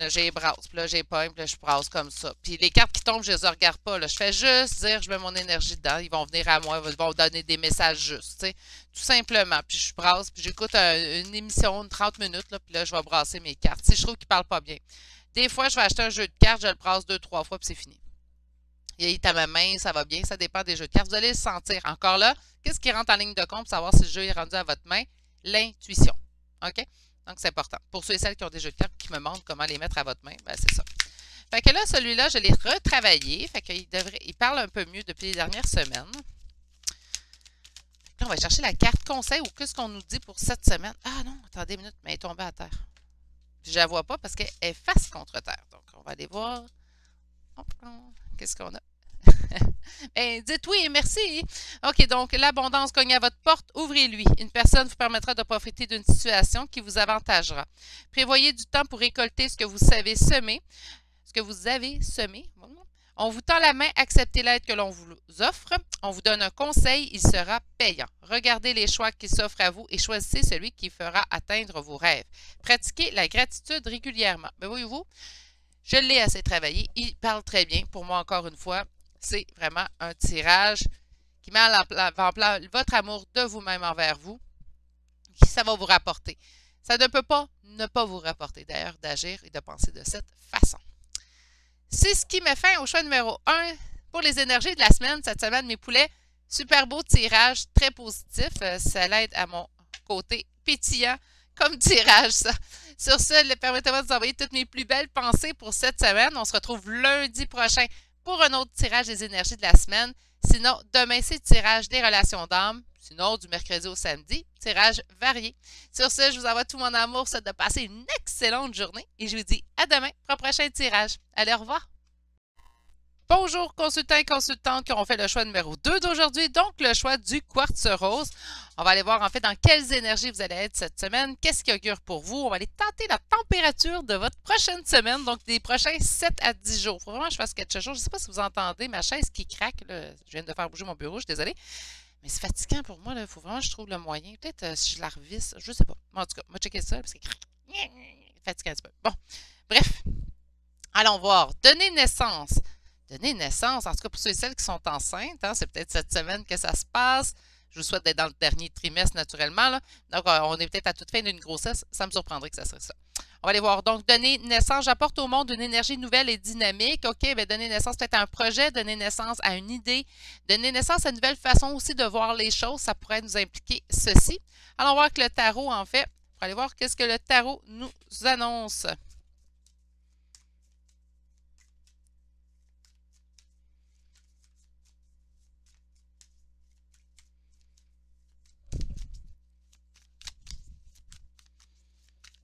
Là, j'ai brasse, puis là, j'ai pomme, puis là, je brasse comme ça. Puis les cartes qui tombent, je les regarde pas. Là. Je fais juste dire, je mets mon énergie dedans. Ils vont venir à moi, ils vont me donner des messages justes, tu sais. Tout simplement. Puis je brasse, puis j'écoute une émission de 30 minutes, là, puis là, je vais brasser mes cartes. Si je trouve qu'ils ne parlent pas bien. Des fois, je vais acheter un jeu de cartes, je le brasse 2-3 fois, puis c'est fini. Il est à ma main, ça va bien, ça dépend des jeux de cartes. Vous allez le sentir. Encore là, qu'est-ce qui rentre en ligne de compte pour savoir si le jeu est rendu à votre main? L'intuition. OK? Donc, c'est important. Pour ceux et celles qui ont des jeux de cartes qui me demandent comment les mettre à votre main, ben c'est ça. Fait que là, celui-là, je l'ai retravaillé. Fait qu'il parle un peu mieux depuis les dernières semaines. Là, on va chercher la carte conseil ou qu'est-ce qu'on nous dit pour cette semaine. Ah non, attendez une minute, mais elle est tombée à terre. Je ne la vois pas parce qu'elle est face contre terre. Donc, on va aller voir. Qu'est-ce qu'on a? Dites oui et merci. OK, donc l'abondance cogne à votre porte, ouvrez-lui. Une personne vous permettra de profiter d'une situation qui vous avantagera. Prévoyez du temps pour récolter ce que vous savez semer. Ce que vous avez semé. On vous tend la main, acceptez l'aide que l'on vous offre. On vous donne un conseil, il sera payant. Regardez les choix qui s'offrent à vous et choisissez celui qui fera atteindre vos rêves. Pratiquez la gratitude régulièrement. Mais voyez-vous, je l'ai assez travaillé. Il parle très bien. Pour moi, encore une fois, c'est vraiment un tirage qui met en plan votre amour de vous-même envers vous, ça va vous rapporter. Ça ne peut pas ne pas vous rapporter, d'ailleurs, d'agir et de penser de cette façon. C'est ce qui met fin au choix numéro 1 pour les énergies de la semaine. Cette semaine, mes poulets, super beau tirage, très positif. Ça l'aide à mon côté pétillant comme tirage, ça. Sur ce, permettez-moi de vous envoyer toutes mes plus belles pensées pour cette semaine. On se retrouve lundi prochain pour un autre tirage des énergies de la semaine. Sinon, demain, c'est le tirage des relations d'âme. Sinon, du mercredi au samedi, tirage varié. Sur ce, je vous envoie tout mon amour, c'est de passer une excellente journée et je vous dis à demain pour un prochain tirage. Allez, au revoir! Bonjour consultants et consultantes qui ont fait le choix numéro 2 d'aujourd'hui, donc le choix du quartz rose. On va aller voir en fait dans quelles énergies vous allez être cette semaine, qu'est-ce qui augure pour vous. On va aller tenter la température de votre prochaine semaine, donc des prochains 7 à 10 jours. Il faut vraiment que je fasse quelque chose. Je ne sais pas si vous entendez ma chaise qui craque. Là. Je viens de faire bouger mon bureau, je suis désolée. Mais c'est fatigant pour moi. Il faut vraiment que je trouve le moyen. Peut-être si je la revisse, je ne sais pas. En tout cas, on va checker ça parce que c'est fatigant un petit peu. Bon, bref. Allons voir. Donner naissance. Donner naissance, en tout cas pour ceux et celles qui sont enceintes, hein, c'est peut-être cette semaine que ça se passe. Je vous souhaite d'être dans le dernier trimestre naturellement. Là. Donc, on est peut-être à toute fin d'une grossesse. Ça me surprendrait que ça serait ça. On va aller voir. Donc, donner naissance, j'apporte au monde une énergie nouvelle et dynamique. OK, bien, donner naissance peut-être à un projet, donner naissance à une idée, donner naissance à une nouvelle façon aussi de voir les choses. Ça pourrait nous impliquer ceci. Allons voir que le tarot, en fait, pour aller voir qu'est-ce que le tarot nous annonce.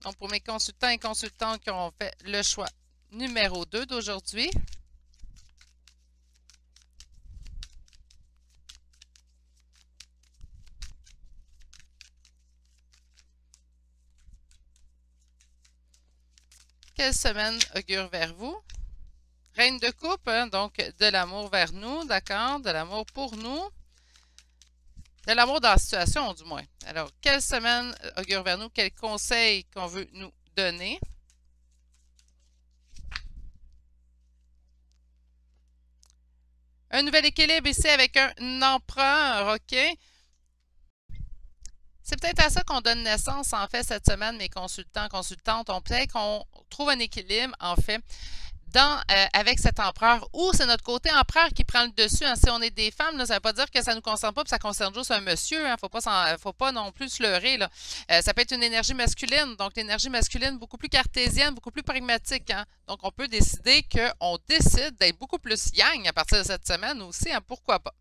Donc, pour mes consultants et consultantes qui ont fait le choix numéro 2 d'aujourd'hui, quelle semaine augure vers vous? Reine de coupe, hein, donc de l'amour vers nous, d'accord? De l'amour pour nous. De l'amour dans la situation, du moins. Alors, quelle semaine augure vers nous? Quels conseils qu'on veut nous donner? Un nouvel équilibre ici avec un empereur, OK? C'est peut-être à ça qu'on donne naissance, en fait, cette semaine, mes consultants, consultantes. On peut-être qu'on trouve un équilibre, en fait, avec cet empereur, ou c'est notre côté empereur qui prend le dessus. Hein. Si on est des femmes, là, ça ne veut pas dire que ça ne nous concerne pas, puis ça concerne juste un monsieur. Il hein. ne faut pas non plus se leurrer. Là. Ça peut être une énergie masculine, donc l'énergie masculine beaucoup plus cartésienne, beaucoup plus pragmatique. Hein. Donc, on peut décider qu'on décide d'être beaucoup plus yang à partir de cette semaine aussi. Hein. Pourquoi pas?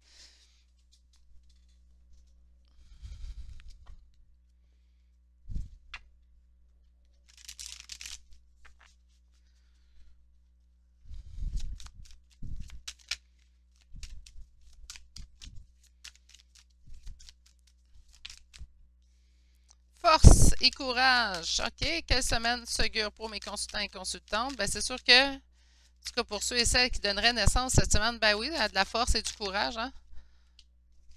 Force et courage. OK. Quelle semaine s'augure pour mes consultants et consultantes? Bien, c'est sûr que, en tout cas pour ceux et celles qui donneraient naissance cette semaine, ben oui, de la force et du courage. Hein?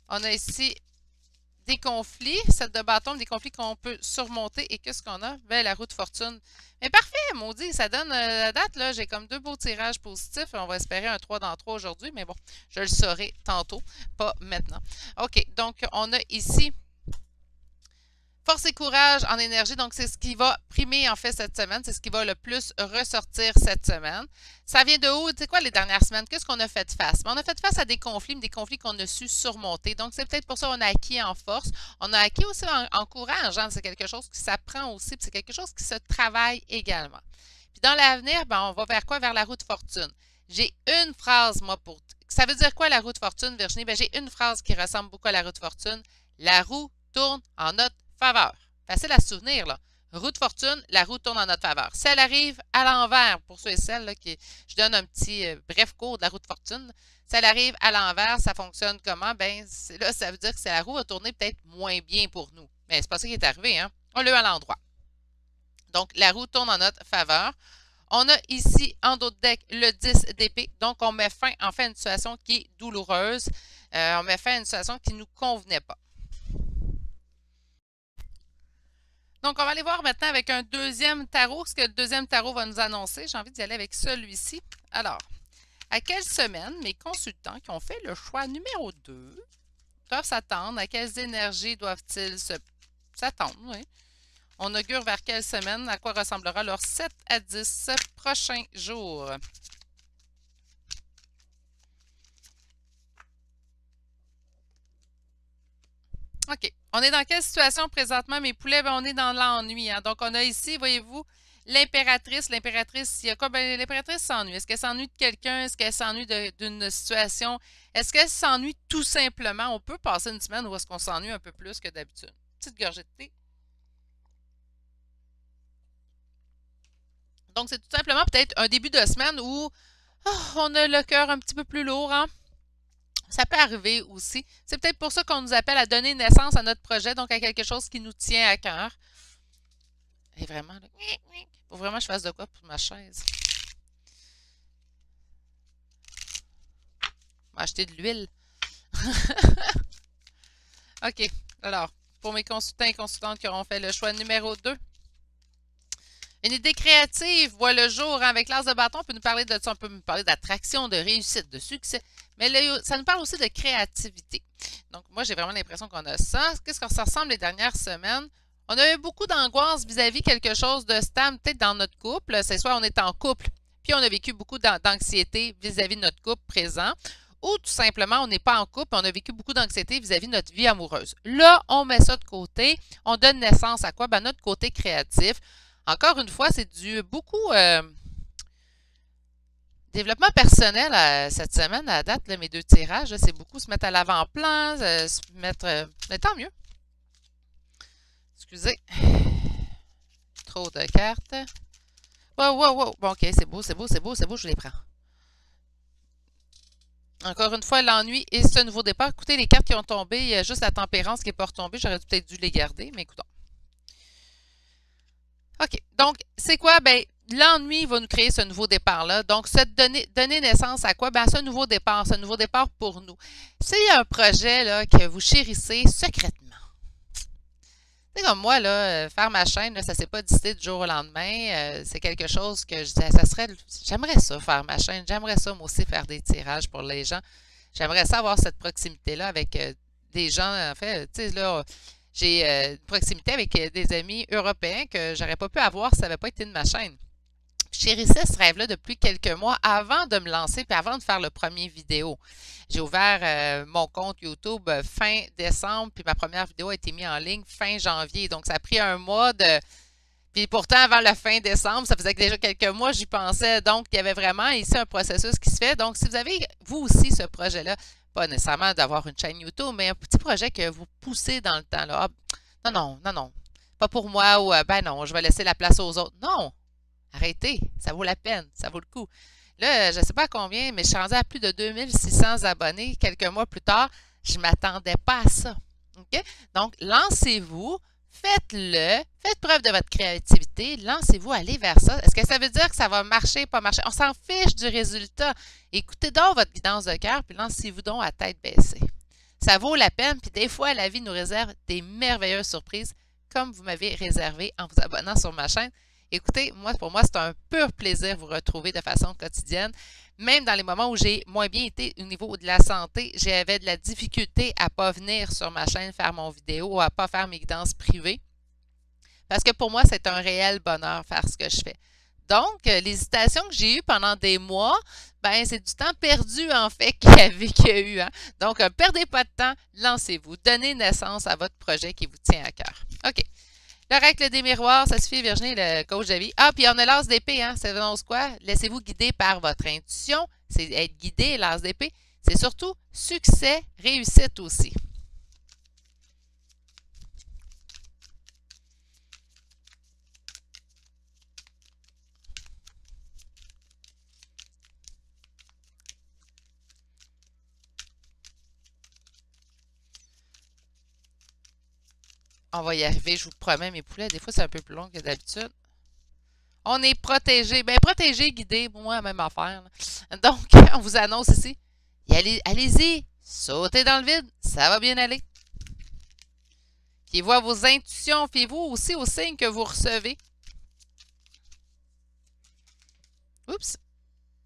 On a ici des conflits, 7 de bâton, des conflits qu'on peut surmonter. Et qu'est-ce qu'on a? Ben, la roue de fortune. Mais parfait, maudit, ça donne la date. Là, j'ai comme 2 beaux tirages positifs. On va espérer un 3 dans 3 aujourd'hui, mais bon, je le saurai tantôt, pas maintenant. OK, donc on a ici force et courage en énergie, donc c'est ce qui va primer en fait cette semaine, c'est ce qui va le plus ressortir cette semaine. Ça vient de où? Tu sais quoi les dernières semaines? Qu'est-ce qu'on a fait face? On a fait face à des conflits qu'on a su surmonter. Donc c'est peut-être pour ça qu'on a acquis en force. On a acquis aussi en courage. Hein? C'est quelque chose qui s'apprend aussi, puis c'est quelque chose qui se travaille également. Puis dans l'avenir, ben, on va vers quoi? Vers la roue de fortune. J'ai une phrase, moi, pour... Ça veut dire quoi la roue de fortune, Virginie? Ben, j'ai une phrase qui ressemble beaucoup à la roue de fortune. La roue tourne en notre faveur. Facile à se souvenir, là. Roue de fortune, la roue tourne en notre faveur. Si elle arrive à l'envers, pour ceux et celles là, qui... Je donne un petit bref cours de la roue de fortune. Si elle arrive à l'envers, ça fonctionne comment? Ben, là, ça veut dire que la roue va tourner peut-être moins bien pour nous. Mais c'est pas ça qui est arrivé, hein? On l'a eu à l'endroit. Donc, la roue tourne en notre faveur. On a ici, en dos de deck, le 10 d'épée. Donc, on met fin, en fait, à une situation qui est douloureuse. On met fin à une situation qui ne nous convenait pas. Donc, on va aller voir maintenant avec un deuxième tarot, ce que le deuxième tarot va nous annoncer. J'ai envie d'y aller avec celui-ci. Alors, à quelle semaine mes consultants qui ont fait le choix numéro 2 doivent s'attendre? À quelles énergies doivent-ils se Ça tombe, oui. On augure vers quelle semaine? À quoi ressemblera leur 7 à 10 prochains jours? OK. On est dans quelle situation présentement, mes poulets? Ben, on est dans l'ennui. Hein? Donc, on a ici, voyez-vous, l'impératrice. L'impératrice, il y a quoi? Ben, l'impératrice s'ennuie. Est-ce qu'elle s'ennuie de quelqu'un? Est-ce qu'elle s'ennuie d'une situation? Est-ce qu'elle s'ennuie tout simplement? On peut passer une semaine où est-ce qu'on s'ennuie un peu plus que d'habitude. Petite gorgée de thé. Donc, c'est tout simplement peut-être un début de semaine où on a le cœur un petit peu plus lourd, hein? Ça peut arriver aussi. C'est peut-être pour ça qu'on nous appelle à donner naissance à notre projet, donc à quelque chose qui nous tient à cœur. Et vraiment, là, faut vraiment que je fasse de quoi pour ma chaise. On va acheter de l'huile. OK. Alors, pour mes consultants et consultantes qui auront fait le choix numéro 2. Une idée créative voit le jour. Hein, avec l'as de bâton, on peut nous parler de ça, on peut nous parler d'attraction, de réussite, de succès. Mais là, ça nous parle aussi de créativité. Donc, moi, j'ai vraiment l'impression qu'on a ça. Qu'est-ce qu'on ressemble les dernières semaines? On a eu beaucoup d'angoisse vis-à-vis quelque chose de stable, peut-être dans notre couple. C'est soit on est en couple, puis on a vécu beaucoup d'anxiété vis-à-vis de notre couple présent, ou tout simplement, on n'est pas en couple, on a vécu beaucoup d'anxiété vis-à-vis de notre vie amoureuse. Là, on met ça de côté. On donne naissance à quoi? Ben, notre côté créatif. Encore une fois, c'est du beaucoup développement personnel cette semaine à date. Là, mes 2 tirages, c'est beaucoup se mettre à l'avant-plan, se mettre. Mais tant mieux. Excusez. Trop de cartes. Wow, wow, wow. Bon, OK, c'est beau, c'est beau, c'est beau, c'est beau, je les prends. Encore une fois, l'ennui et ce nouveau départ. Écoutez, les cartes qui ont tombé, il y a juste la tempérance qui n'est pas retombée. J'aurais peut-être dû les garder, mais écoutons. OK. Donc, c'est quoi? Ben, l'ennui va nous créer ce nouveau départ-là. Donc, donner naissance à quoi? Ben, à ce nouveau départ pour nous. S'il y a un projet là, que vous chérissez secrètement, c'est comme moi, là, faire ma chaîne, là, ça ne s'est pas décidé du jour au lendemain. C'est quelque chose que je disais, j'aimerais ça faire ma chaîne, j'aimerais ça, moi aussi, faire des tirages pour les gens. J'aimerais ça avoir cette proximité-là avec des gens, en fait, tu sais, là, j'ai une proximité avec des amis européens que j'aurais pas pu avoir si ça n'avait pas été de ma chaîne. Je chérissais ce rêve-là depuis quelques mois avant de me lancer puis avant de faire le premier vidéo. J'ai ouvert mon compte YouTube fin décembre, puis ma première vidéo a été mise en ligne fin janvier. Donc, ça a pris un mois de... Puis pourtant, avant la fin décembre, ça faisait déjà quelques mois, j'y pensais. Donc, il y avait vraiment ici un processus qui se fait. Donc, si vous avez, vous aussi, ce projet-là, pas nécessairement d'avoir une chaîne YouTube, mais un petit projet que vous poussez dans le temps. Là. Ah, non, non, non, non. Pas pour moi ou ben non, je vais laisser la place aux autres. Non! Arrêtez, ça vaut la peine, ça vaut le coup. Là, je ne sais pas combien, mais je suis rendue à plus de 2600 abonnés quelques mois plus tard. Je ne m'attendais pas à ça. OK? Donc, lancez-vous, faites-le, faites preuve de votre créativité, lancez-vous, allez vers ça. Est-ce que ça veut dire que ça va marcher, pas marcher? On s'en fiche du résultat. Écoutez donc votre guidance de cœur, puis lancez-vous donc à tête baissée. Ça vaut la peine, puis des fois, la vie nous réserve des merveilleuses surprises, comme vous m'avez réservé en vous abonnant sur ma chaîne. Écoutez, pour moi, c'est un pur plaisir de vous retrouver de façon quotidienne. Même dans les moments où j'ai moins bien été au niveau de la santé, j'avais de la difficulté à ne pas venir sur ma chaîne faire mon vidéo, à ne pas faire mes guidances privées. Parce que pour moi, c'est un réel bonheur faire ce que je fais. Donc, l'hésitation que j'ai eue pendant des mois, ben c'est du temps perdu, en fait, qu'il y a eu. Hein? Donc, perdez pas de temps, lancez-vous, donnez naissance à votre projet qui vous tient à cœur. OK. L'oracle des miroirs, ça suffit, Virginie, le coach de vie. Ah, puis on a l'as d'épée, hein? Ça annonce quoi? Laissez-vous guider par votre intuition. C'est être guidé, l'as d'épée. C'est surtout succès, réussite aussi. On va y arriver, je vous promets, mes poulets. Des fois, c'est un peu plus long que d'habitude. On est protégé. Bien, protégé, guidé, moi, même affaire. Là. Donc, on vous annonce ici. Allez-y, sautez dans le vide, ça va bien aller. Fiez-vous à vos intuitions, fiez-vous aussi aux signes que vous recevez. Oups!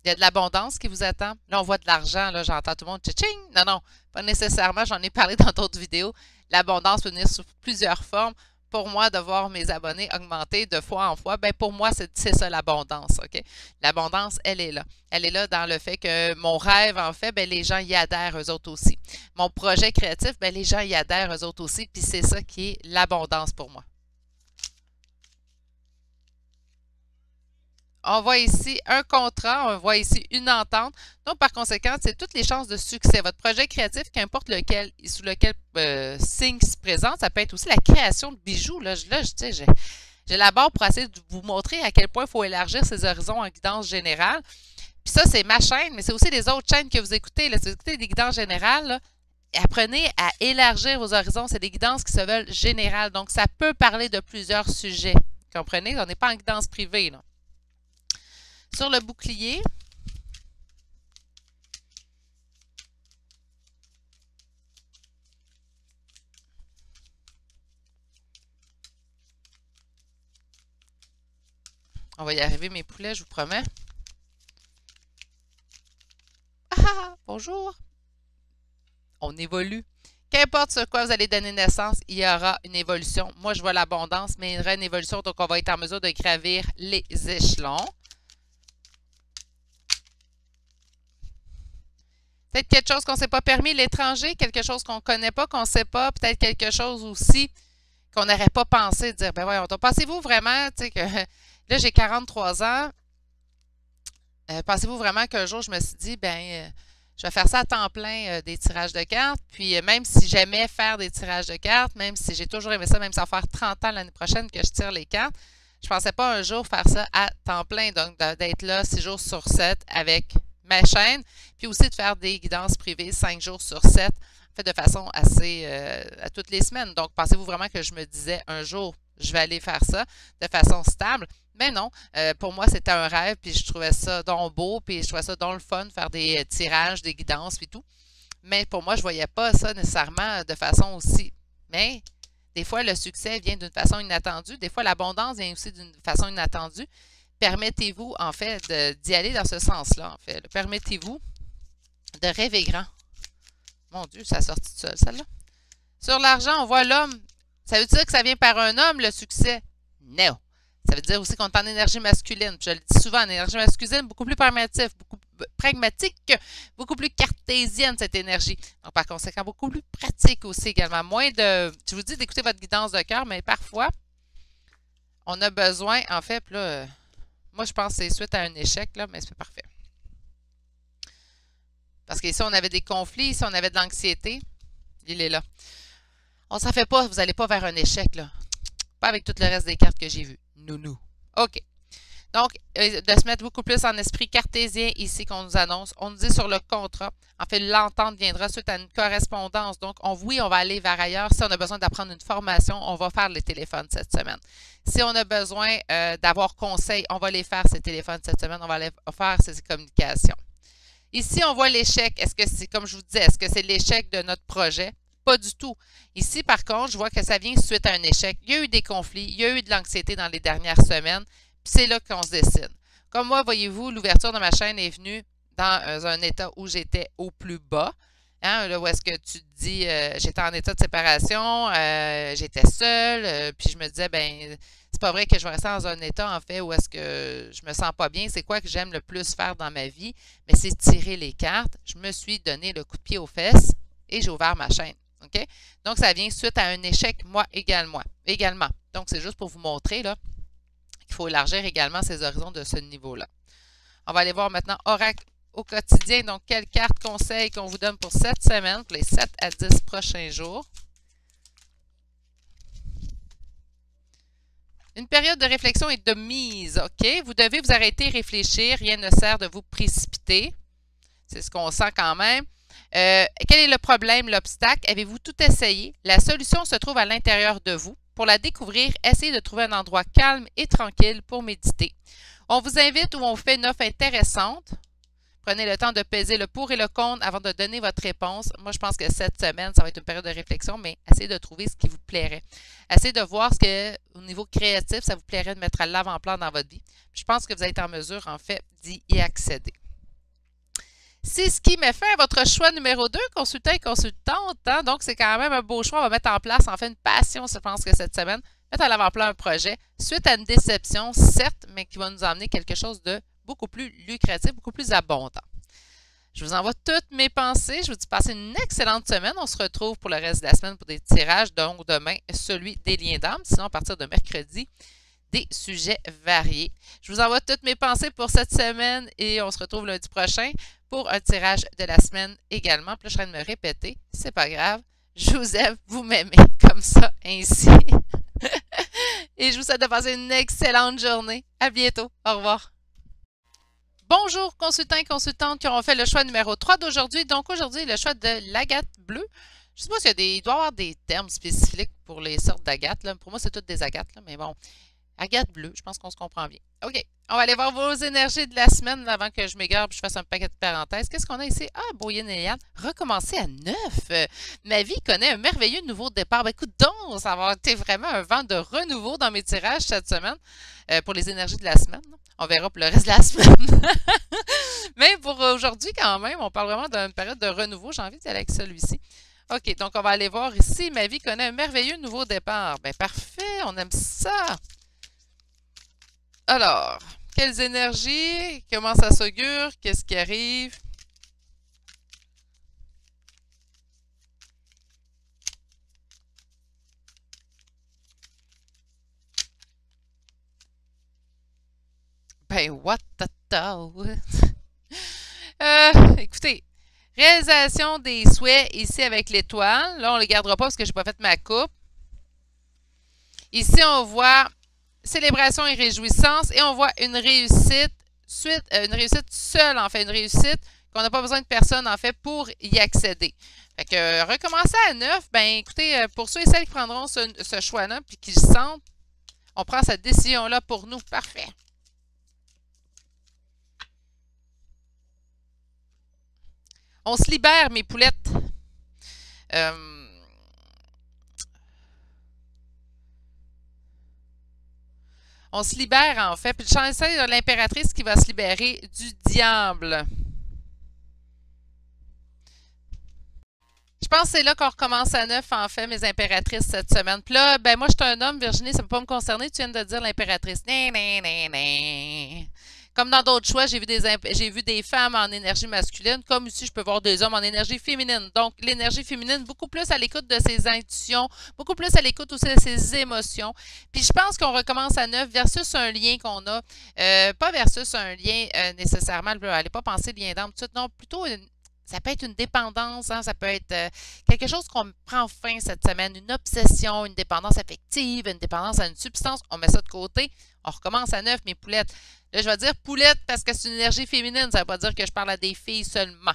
Il y a de l'abondance qui vous attend. Là, on voit de l'argent. Là, j'entends tout le monde tching. Non, non, pas nécessairement. J'en ai parlé dans d'autres vidéos. L'abondance peut venir sous plusieurs formes. pour moi de voir mes abonnés augmenter de fois en fois, ben pour moi, c'est ça l'abondance, OK? L'abondance, elle est là. Elle est là dans le fait que mon rêve, en fait, ben les gens y adhèrent eux autres aussi. Mon projet créatif, ben les gens y adhèrent eux autres aussi, puis c'est ça qui est l'abondance pour moi. On voit ici un contrat, on voit ici une entente. Donc, par conséquent, c'est toutes les chances de succès. Votre projet créatif, qu'importe lequel, sous lequel signe se présente, ça peut être aussi la création de bijoux. Là, j'élabore pour essayer de vous montrer à quel point il faut élargir ses horizons en guidance générale. Puis ça, c'est ma chaîne, mais c'est aussi les autres chaînes que vous écoutez. Là. Si vous écoutez des guidances générales, là, apprenez à élargir vos horizons. C'est des guidances qui se veulent générales. Donc, ça peut parler de plusieurs sujets. Comprenez? On n'est pas en guidance privée, là. Sur le bouclier, on va y arriver mes poulets, je vous promets. Ah, bonjour! On évolue. Qu'importe sur quoi vous allez donner naissance, il y aura une évolution. Moi, je vois l'abondance, mais il y aura une évolution, donc on va être en mesure de gravir les échelons. Peut-être quelque chose qu'on ne s'est pas permis, l'étranger, quelque chose qu'on ne connaît pas, qu'on ne sait pas, peut-être quelque chose aussi qu'on n'aurait pas pensé de dire, ben voyons, pensez-vous vraiment, tu sais, que là, j'ai 43 ans, pensez-vous vraiment qu'un jour, je me suis dit, ben, je vais faire ça à temps plein, des tirages de cartes, puis même si j'aimais faire des tirages de cartes, même si j'ai toujours aimé ça, même si ça va faire 30 ans l'année prochaine que je tire les cartes, je ne pensais pas un jour faire ça à temps plein, donc d'être là 6 jours sur 7 avec ma chaîne, puis aussi de faire des guidances privées 5 jours sur 7, fait de façon assez à toutes les semaines. Donc, pensez-vous vraiment que je me disais un jour, je vais aller faire ça de façon stable? Mais non, pour moi, c'était un rêve, puis je trouvais ça donc beau, puis je trouvais ça donc le fun, faire des tirages, des guidances, puis tout. Mais pour moi, je ne voyais pas ça nécessairement de façon aussi. Mais des fois, le succès vient d'une façon inattendue. Des fois, l'abondance vient aussi d'une façon inattendue. Permettez-vous, en fait, d'y aller dans ce sens-là, en fait. Permettez-vous de rêver grand. Mon Dieu, ça a sorti tout seul, celle-là. Sur l'argent, on voit l'homme. Ça veut dire que ça vient par un homme, le succès? Non. Ça veut dire aussi qu'on est en énergie masculine. Je le dis souvent, en énergie masculine, beaucoup plus pragmatique, beaucoup plus cartésienne, cette énergie. Donc, par conséquent, beaucoup plus pratique aussi également. Moins de... Je vous dis d'écouter votre guidance de cœur, mais parfois, on a besoin, en fait, là... Moi, je pense que c'est suite à un échec, là, mais c'est parfait. Parce qu'ici, on avait des conflits, ici, on avait de l'anxiété. Il est là. On ne s'en fait pas, vous n'allez pas vers un échec, là. Pas avec tout le reste des cartes que j'ai vues. Nounou. OK. Donc, de se mettre beaucoup plus en esprit cartésien ici qu'on nous annonce. On nous dit sur le contrat. En fait, l'entente viendra suite à une correspondance. Donc, oui, on va aller vers ailleurs. Si on a besoin d'apprendre une formation, on va faire les téléphones cette semaine. Si on a besoin d'avoir conseil, on va les faire, ces téléphones cette semaine. On va les faire, ces communications. Ici, on voit l'échec. Est-ce que c'est, comme je vous disais, est-ce que c'est l'échec de notre projet? Pas du tout. Ici, par contre, je vois que ça vient suite à un échec. Il y a eu des conflits, il y a eu de l'anxiété dans les dernières semaines. Puis c'est là qu'on se décide. Comme moi, voyez-vous, l'ouverture de ma chaîne est venue dans un état où j'étais au plus bas. Hein, là où est-ce que tu te dis, j'étais en état de séparation, j'étais seule, puis je me disais, ben, c'est pas vrai que je vais rester dans un état, en fait, où est-ce que je me sens pas bien. C'est quoi que j'aime le plus faire dans ma vie? Mais c'est tirer les cartes. Je me suis donné le coup de pied aux fesses et j'ai ouvert ma chaîne. OK? Donc, ça vient suite à un échec, moi également. Donc, c'est juste pour vous montrer, là, qu'il faut élargir également ses horizons de ce niveau-là. On va aller voir maintenant Oracle au quotidien. Donc, quelle carte conseil qu'on vous donne pour cette semaine, pour les 7 à 10 prochains jours. Une période de réflexion et de mise. OK? Vous devez vous arrêter, réfléchir. Rien ne sert de vous précipiter. C'est ce qu'on sent quand même. Quel est le problème, l'obstacle? Avez-vous tout essayé? La solution se trouve à l'intérieur de vous. Pour la découvrir, essayez de trouver un endroit calme et tranquille pour méditer. On vous invite ou on vous fait une offre intéressante. Prenez le temps de peser le pour et le contre avant de donner votre réponse. Moi, je pense que cette semaine, ça va être une période de réflexion, mais essayez de trouver ce qui vous plairait. Essayez de voir ce que, au niveau créatif, ça vous plairait de mettre à l'avant-plan dans votre vie. Je pense que vous êtes en mesure, en fait, d'y accéder. C'est ce qui met fin à votre choix numéro 2, consultant et consultante. Hein? Donc, c'est quand même un beau choix. On va mettre en place, en fait, une passion, je pense que cette semaine. mettre à l'avant-plan un projet suite à une déception, certes, mais qui va nous emmener quelque chose de beaucoup plus lucratif, beaucoup plus abondant. Je vous envoie toutes mes pensées. Je vous dis passez une excellente semaine. On se retrouve pour le reste de la semaine pour des tirages. Donc, demain, celui des liens d'âme. Sinon, à partir de mercredi, des sujets variés. Je vous envoie toutes mes pensées pour cette semaine et on se retrouve lundi prochain pour un tirage de la semaine également. Puis là, je suis en train de me répéter. C'est pas grave. Je vous aime, vous m'aimez comme ça, ainsi. Et je vous souhaite de passer une excellente journée. À bientôt. Au revoir. Bonjour consultants et consultantes qui auront fait le choix numéro 3 d'aujourd'hui. Donc aujourd'hui, le choix de l'agate bleue. Je ne sais pas s'il il doit y avoir des termes spécifiques pour les sortes d'agates. Pour moi, c'est toutes des agates, là, mais bon. Agate bleue, je pense qu'on se comprend bien. OK, on va aller voir vos énergies de la semaine là, avant que je m'égare et je fasse un paquet de parenthèses. Qu'est-ce qu'on a ici? Ah, Boyen et Yann, recommencer à neuf. Ma vie connaît un merveilleux nouveau départ. Ben, écoute donc, ça va avoir été vraiment un vent de renouveau dans mes tirages cette semaine pour les énergies de la semaine. On verra pour le reste de la semaine. Mais pour aujourd'hui, quand même, on parle vraiment d'une période de renouveau. J'ai envie d'y aller avec celui-ci. OK, donc on va aller voir ici. Ma vie connaît un merveilleux nouveau départ. Ben parfait, on aime ça. Alors, quelles énergies? Comment ça s'augure? Qu'est-ce qui arrive? Ben, what the hell? Écoutez, réalisation des souhaits ici avec l'étoile. Là, on ne les gardera pas parce que je n'ai pas fait ma coupe. Ici, on voit célébration et réjouissance et on voit une réussite seule, en fait, une réussite qu'on n'a pas besoin de personne, en fait, pour y accéder. Fait que recommencer à neuf, ben écoutez, pour ceux et celles qui prendront ce choix-là puis qui le sentent, on prend cette décision-là pour nous. Parfait. On se libère, mes poulettes. On se libère, en fait. Puis le chancelier de l'impératrice qui va se libérer du diable. Je pense que c'est là qu'on recommence à neuf, en fait, mes impératrices cette semaine. Puis là, ben moi, je suis un homme, Virginie, ça ne peut pas me concerner. Tu viens de dire l'impératrice. Comme dans d'autres choix, j'ai vu des femmes en énergie masculine, comme ici, je peux voir des hommes en énergie féminine. Donc, l'énergie féminine, beaucoup plus à l'écoute de ses intuitions, beaucoup plus à l'écoute aussi de ses émotions. Puis, je pense qu'on recommence à neuf versus un lien qu'on a, pas versus un lien nécessairement, allez pas penser lien d'âme tout de suite, non, plutôt ça peut être une dépendance, hein, ça peut être quelque chose qu'on prend fin cette semaine, une obsession, une dépendance affective, une dépendance à une substance. On met ça de côté, on recommence à neuf, mes poulettes. Là, je vais dire poulette parce que c'est une énergie féminine, ça ne veut pas dire que je parle à des filles seulement.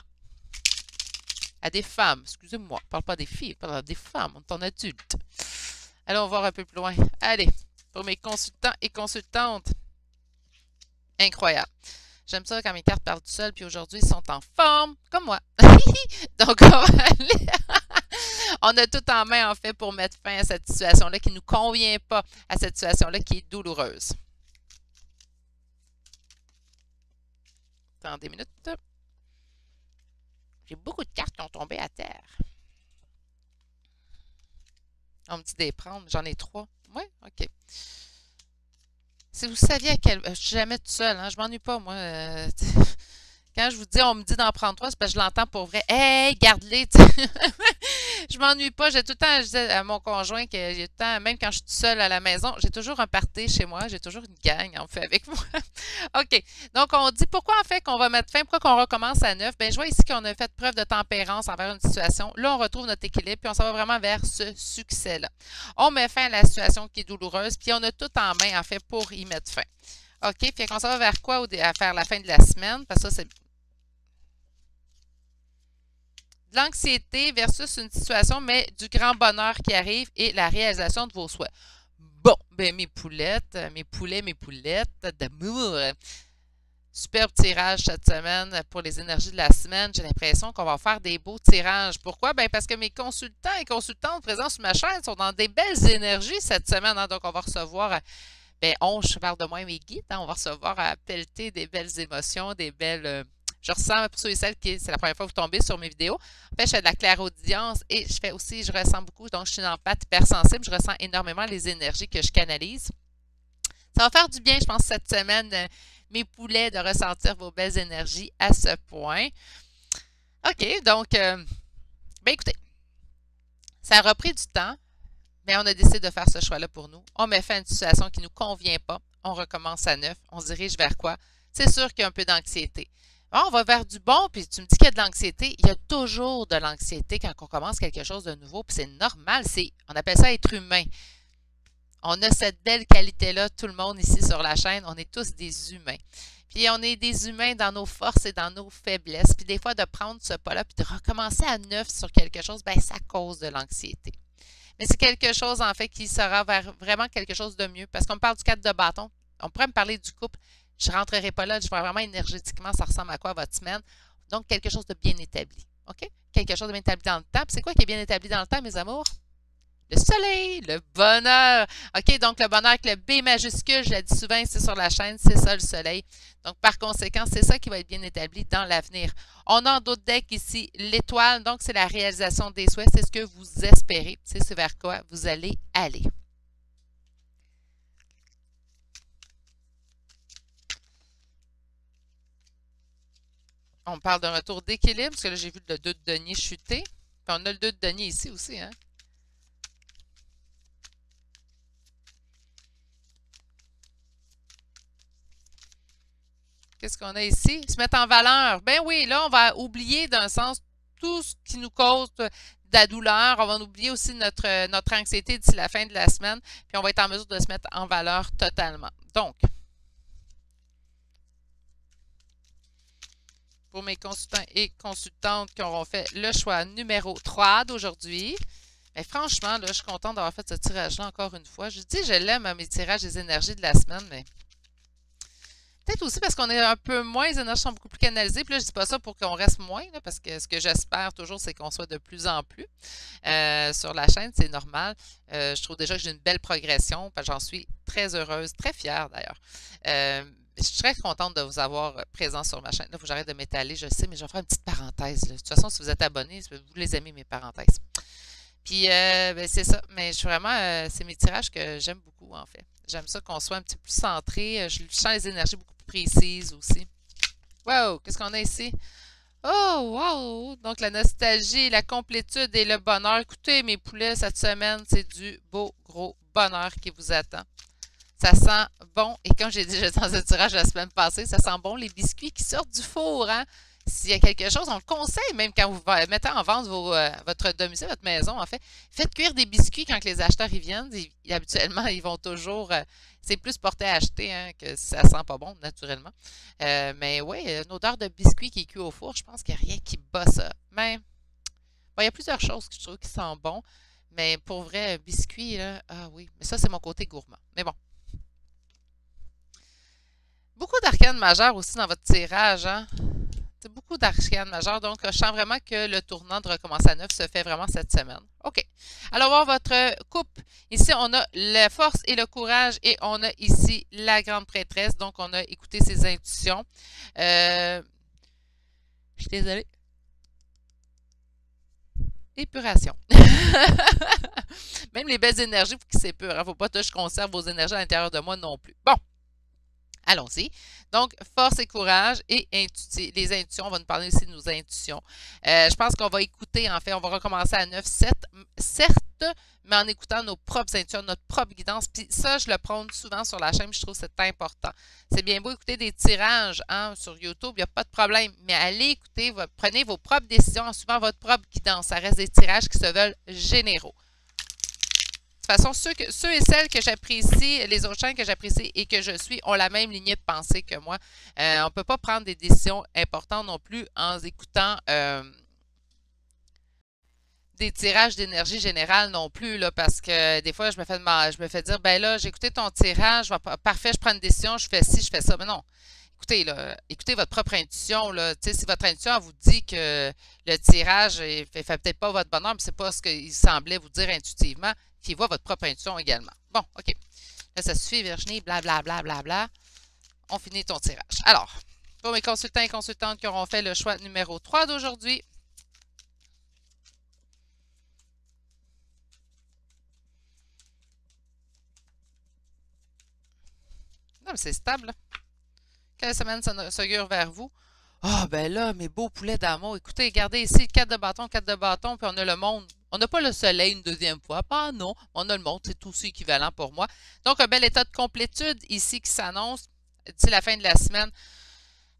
À des femmes, excusez-moi, je ne parle pas des filles, je parle à des femmes, on est en adulte. Allons voir un peu plus loin. Allez, pour mes consultants et consultantes. Incroyable. J'aime ça quand mes cartes parlent tout seules, puis aujourd'hui, ils sont en forme, comme moi. Donc, on va aller... on a tout en main, en fait, pour mettre fin à cette situation-là qui ne nous convient pas, à cette situation-là qui est douloureuse. Attendez une minute. J'ai beaucoup de cartes qui ont tombé à terre. On me dit de les prendre. J'en ai 3. Oui, OK. Si vous saviez à quel... Je suis jamais toute seule, hein? Je m'ennuie pas, moi. Quand je vous dis, on me dit d'en prendre 3, c'est parce que je l'entends pour vrai. Hey, garde-les! Je m'ennuie pas. J'ai tout le temps, je disais à mon conjoint que j'ai tout le temps, même quand je suis toute seule à la maison, j'ai toujours un party chez moi. J'ai toujours une gang, en fait, avec moi. OK. Donc, on dit pourquoi, en fait, qu'on va mettre fin, pourquoi qu'on recommence à neuf? Bien, je vois ici qu'on a fait preuve de tempérance envers une situation. Là, on retrouve notre équilibre, puis on s'en va vraiment vers ce succès-là. On met fin à la situation qui est douloureuse, puis on a tout en main, en fait, pour y mettre fin. OK. Puis, on s'en va vers quoi à faire la fin de la semaine? Parce que ça, c'est l'anxiété versus une situation, mais du grand bonheur qui arrive et la réalisation de vos souhaits. Bon, ben mes poulettes, mes poulets, mes poulettes d'amour. Superbe tirage cette semaine pour les énergies de la semaine. J'ai l'impression qu'on va faire des beaux tirages. Pourquoi? Ben parce que mes consultants et consultantes présents sur ma chaîne sont dans des belles énergies cette semaine. Hein? Donc, on va recevoir, je parle de moi et mes guides, hein? On va recevoir à pelleter des belles émotions, des belles... Je ressens, pour ceux et celles qui, c'est la première fois que vous tombez sur mes vidéos, en fait, je fais de la clairaudience et je fais aussi, je ressens beaucoup, donc je suis une empathe hypersensible, je ressens énormément les énergies que je canalise. Ça va faire du bien, je pense, cette semaine, mes poulets, de ressentir vos belles énergies à ce point. OK, donc, ben écoutez, ça a repris du temps, mais on a décidé de faire ce choix-là pour nous. On met fin à une situation qui ne nous convient pas. On recommence à neuf. On se dirige vers quoi? C'est sûr qu'il y a un peu d'anxiété. On va vers du bon, puis tu me dis qu'il y a de l'anxiété. Il y a toujours de l'anxiété quand on commence quelque chose de nouveau, puis c'est normal. On appelle ça être humain. On a cette belle qualité-là, tout le monde ici sur la chaîne. On est tous des humains. Puis on est des humains dans nos forces et dans nos faiblesses. Puis des fois, de prendre ce pas-là, puis de recommencer à neuf sur quelque chose, bien, ça cause de l'anxiété. Mais c'est quelque chose, en fait, qui sera vers vraiment quelque chose de mieux. Parce qu'on me parle du 4 de bâton. On pourrait me parler du couple. Je ne rentrerai pas là. Je vois vraiment énergétiquement, ça ressemble à quoi votre semaine. Donc, quelque chose de bien établi. OK? Quelque chose de bien établi dans le temps. Puis c'est quoi qui est bien établi dans le temps, mes amours? Le soleil, le bonheur. OK, donc le bonheur avec le B majuscule, je l'ai dit souvent ici sur la chaîne, c'est ça le soleil. Donc par conséquent, c'est ça qui va être bien établi dans l'avenir. On a en d'autres decks ici l'étoile, donc c'est la réalisation des souhaits, c'est ce que vous espérez, c'est ce vers quoi vous allez aller. On parle d'un retour d'équilibre, parce que là j'ai vu le 2 de denier chuter. Puis on a le 2 de denier ici aussi, hein. Qu'est-ce qu'on a ici? Se mettre en valeur. Ben oui, là, on va oublier d'un sens tout ce qui nous cause de la douleur. On va oublier aussi notre anxiété d'ici la fin de la semaine. Puis on va être en mesure de se mettre en valeur totalement. Donc, pour mes consultants et consultantes qui auront fait le choix numéro 3 d'aujourd'hui, mais franchement, là, je suis contente d'avoir fait ce tirage-là encore une fois. Je dis, je l'aime à mes tirages des énergies de la semaine, mais peut-être aussi parce qu'on est un peu moins, les énergies sont beaucoup plus canalisées. Puis là, je ne dis pas ça pour qu'on reste moins, là, parce que ce que j'espère toujours, c'est qu'on soit de plus en plus sur la chaîne. C'est normal. Je trouve déjà que j'ai une belle progression. J'en suis très heureuse, très fière d'ailleurs. Je suis très contente de vous avoir présent sur ma chaîne. Là, il faut que j'arrête de m'étaler, je sais, mais je vais faire une petite parenthèse. Là. De toute façon, si vous êtes abonné, vous les aimez, mes parenthèses. Puis, ben, c'est ça. Mais je suis vraiment, c'est mes tirages que j'aime beaucoup, en fait. J'aime ça qu'on soit un petit peu plus centré. Je sens les énergies beaucoup plus précises aussi. Wow! Qu'est-ce qu'on a ici? Oh, wow! Donc, la nostalgie, la complétude et le bonheur. Écoutez, mes poulets, cette semaine, c'est du beau, gros bonheur qui vous attend. Ça sent bon. Et comme j'ai dit, je dans ce tirage la semaine passée, ça sent bon les biscuits qui sortent du four, hein? S'il y a quelque chose, on le conseille même quand vous mettez en vente votre domicile, votre maison, en fait. Faites cuire des biscuits quand les acheteurs y viennent. Habituellement, ils vont toujours... c'est plus porté à acheter hein, que ça sent pas bon, naturellement. Mais oui, une odeur de biscuit qui est cuit au four, je pense qu'il n'y a rien qui bat ça. Mais bon, il y a plusieurs choses que je trouve qui sentent bon. Mais pour vrai, biscuit, là, ah oui. Mais ça, c'est mon côté gourmand. Mais bon. Beaucoup d'arcanes majeures aussi dans votre tirage, hein? C'est beaucoup d'arcanes majeures, donc je sens vraiment que le tournant de recommencer à neuf se fait vraiment cette semaine. OK. Alors, voir votre coupe. Ici, on a la force et le courage et on a ici la grande prêtresse. Donc, on a écouté ses intuitions. Je suis désolée. Épuration. Même les belles énergies, il faut qu'ils s'épurent. Il ne faut pas que je conserve vos énergies à l'intérieur de moi non plus. Bon. Allons-y. Donc, force et courage et les intuitions. On va nous parler aussi de nos intuitions. Je pense qu'on va écouter, en fait, on va recommencer à 9, 7, certes, mais en écoutant nos propres intuitions, notre propre guidance. Puis ça, je le prône souvent sur la chaîne, je trouve que c'est important. C'est bien beau écouter des tirages hein, sur YouTube, il n'y a pas de problème, mais allez écouter, prenez vos propres décisions en suivant votre propre guidance. Ça reste des tirages qui se veulent généraux. De toute façon, ceux et celles que j'apprécie, les autres chaînes que j'apprécie et que je suis, ont la même lignée de pensée que moi. On ne peut pas prendre des décisions importantes non plus en écoutant des tirages d'énergie générale non plus, là, parce que des fois, je me fais dire, ben là, j'ai écouté ton tirage, parfait, je prends une décision, je fais ci, je fais ça. Mais non. Écoutez, là, écoutez votre propre intuition. Là. Si votre intuition vous dit que le tirage ne fait peut-être pas votre bonheur, mais ce n'est pas ce qu'il semblait vous dire intuitivement, fiez-vous votre propre intuition également. Bon, OK. Là, ça suffit, Virginie, blablabla, bla, bla, bla, bla. On finit ton tirage. Alors, Pour mes consultants et consultantes qui auront fait le choix numéro 3 d'aujourd'hui. Non, mais c'est stable. Là. Quelle semaine s'augure vers vous? Ah, ben là, mes beaux poulets d'amour. Écoutez, regardez ici, 4 de bâton, puis on a le monde. On n'a pas le soleil une deuxième fois. Ah non, on a le monde. C'est aussi équivalent pour moi. Donc, un bel état de complétude ici qui s'annonce d'ici la fin de la semaine.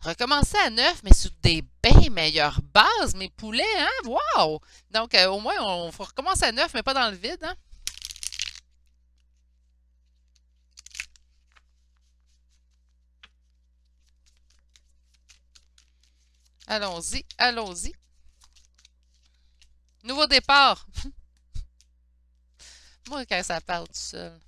Recommencer à 9, mais sur des bien meilleures bases, mes poulets, hein? Wow! Donc, au moins, on faut recommencer à 9, mais pas dans le vide, hein? Allons-y, allons-y. Nouveau départ. Moi, quand ça parle tout seul.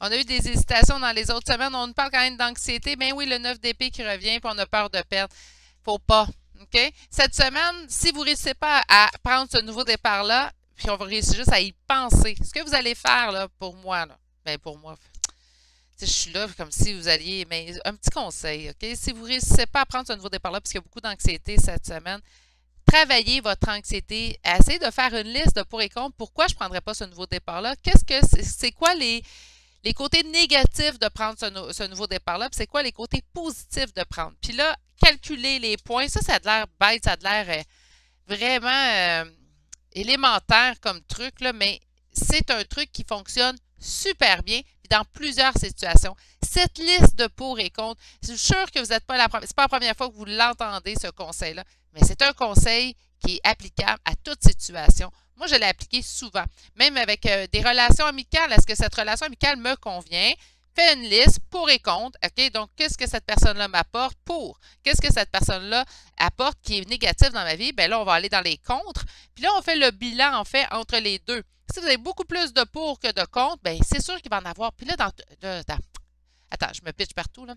On a eu des hésitations dans les autres semaines. On nous parle quand même d'anxiété. Ben oui, le 9 d'épée qui revient, puis on a peur de perdre. Faut pas. OK? Cette semaine, si vous ne réussissez pas à prendre ce nouveau départ-là, puis on va réussir juste à y penser, ce que vous allez faire là, pour moi, là, ben pour moi, je suis là comme si vous alliez, mais un petit conseil, OK? Si vous ne réussissez pas à prendre ce nouveau départ-là, parce qu'il y a beaucoup d'anxiété cette semaine, travaillez votre anxiété, essayez de faire une liste de pour et contre. Pourquoi je ne prendrais pas ce nouveau départ-là? C'est quoi les côtés négatifs de prendre ce nouveau départ-là, puis c'est quoi les côtés positifs de prendre. Puis là, calculer les points, ça a de l'air bête, ça a de l'air vraiment élémentaire comme truc, là, mais c'est un truc qui fonctionne super bien dans plusieurs situations. Cette liste de pour et contre, je suis sûre que vous n'êtes pas c'est pas la première fois que vous l'entendez, ce conseil-là, mais c'est un conseil qui est applicable à toute situation. Moi, je l'ai appliqué souvent, même avec des relations amicales. Est-ce que cette relation amicale me convient? Fais une liste pour et contre. OK? Donc, qu'est-ce que cette personne-là m'apporte pour? Qu'est-ce que cette personne-là apporte qui est négatif dans ma vie? Bien là, on va aller dans les contres. Puis là, on fait le bilan, en fait, entre les deux. Si vous avez beaucoup plus de pour que de contre, bien, c'est sûr qu'il va en avoir. Puis là, attends, je me pitche partout, là.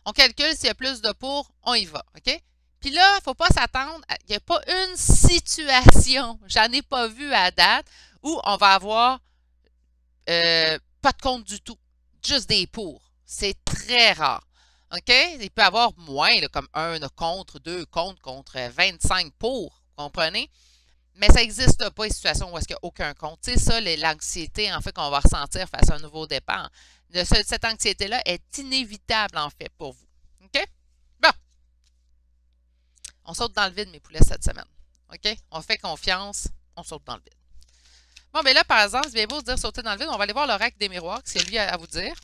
On calcule s'il y a plus de pour, on y va. OK? Puis là, il ne faut pas s'attendre, il n'y a pas une situation, j'en ai pas vu à date, où on va avoir pas de contre du tout, juste des pour. C'est très rare. OK? Il peut y avoir moins, là, comme 1 contre, 2 contre 25 pour, comprenez? Mais ça n'existe pas, une situation où il n'y a aucun contre. C'est ça, l'anxiété, en fait, qu'on va ressentir face à un nouveau départ. Cette anxiété-là est inévitable, en fait, pour vous. OK? Bon. On saute dans le vide, mes poulets, cette semaine. OK? On fait confiance, on saute dans le vide. Bon, bien là, par exemple, c'est bien beau se dire sauter dans le vide. On va aller voir l'oracle des miroirs, ce qu'il y a lui à vous dire.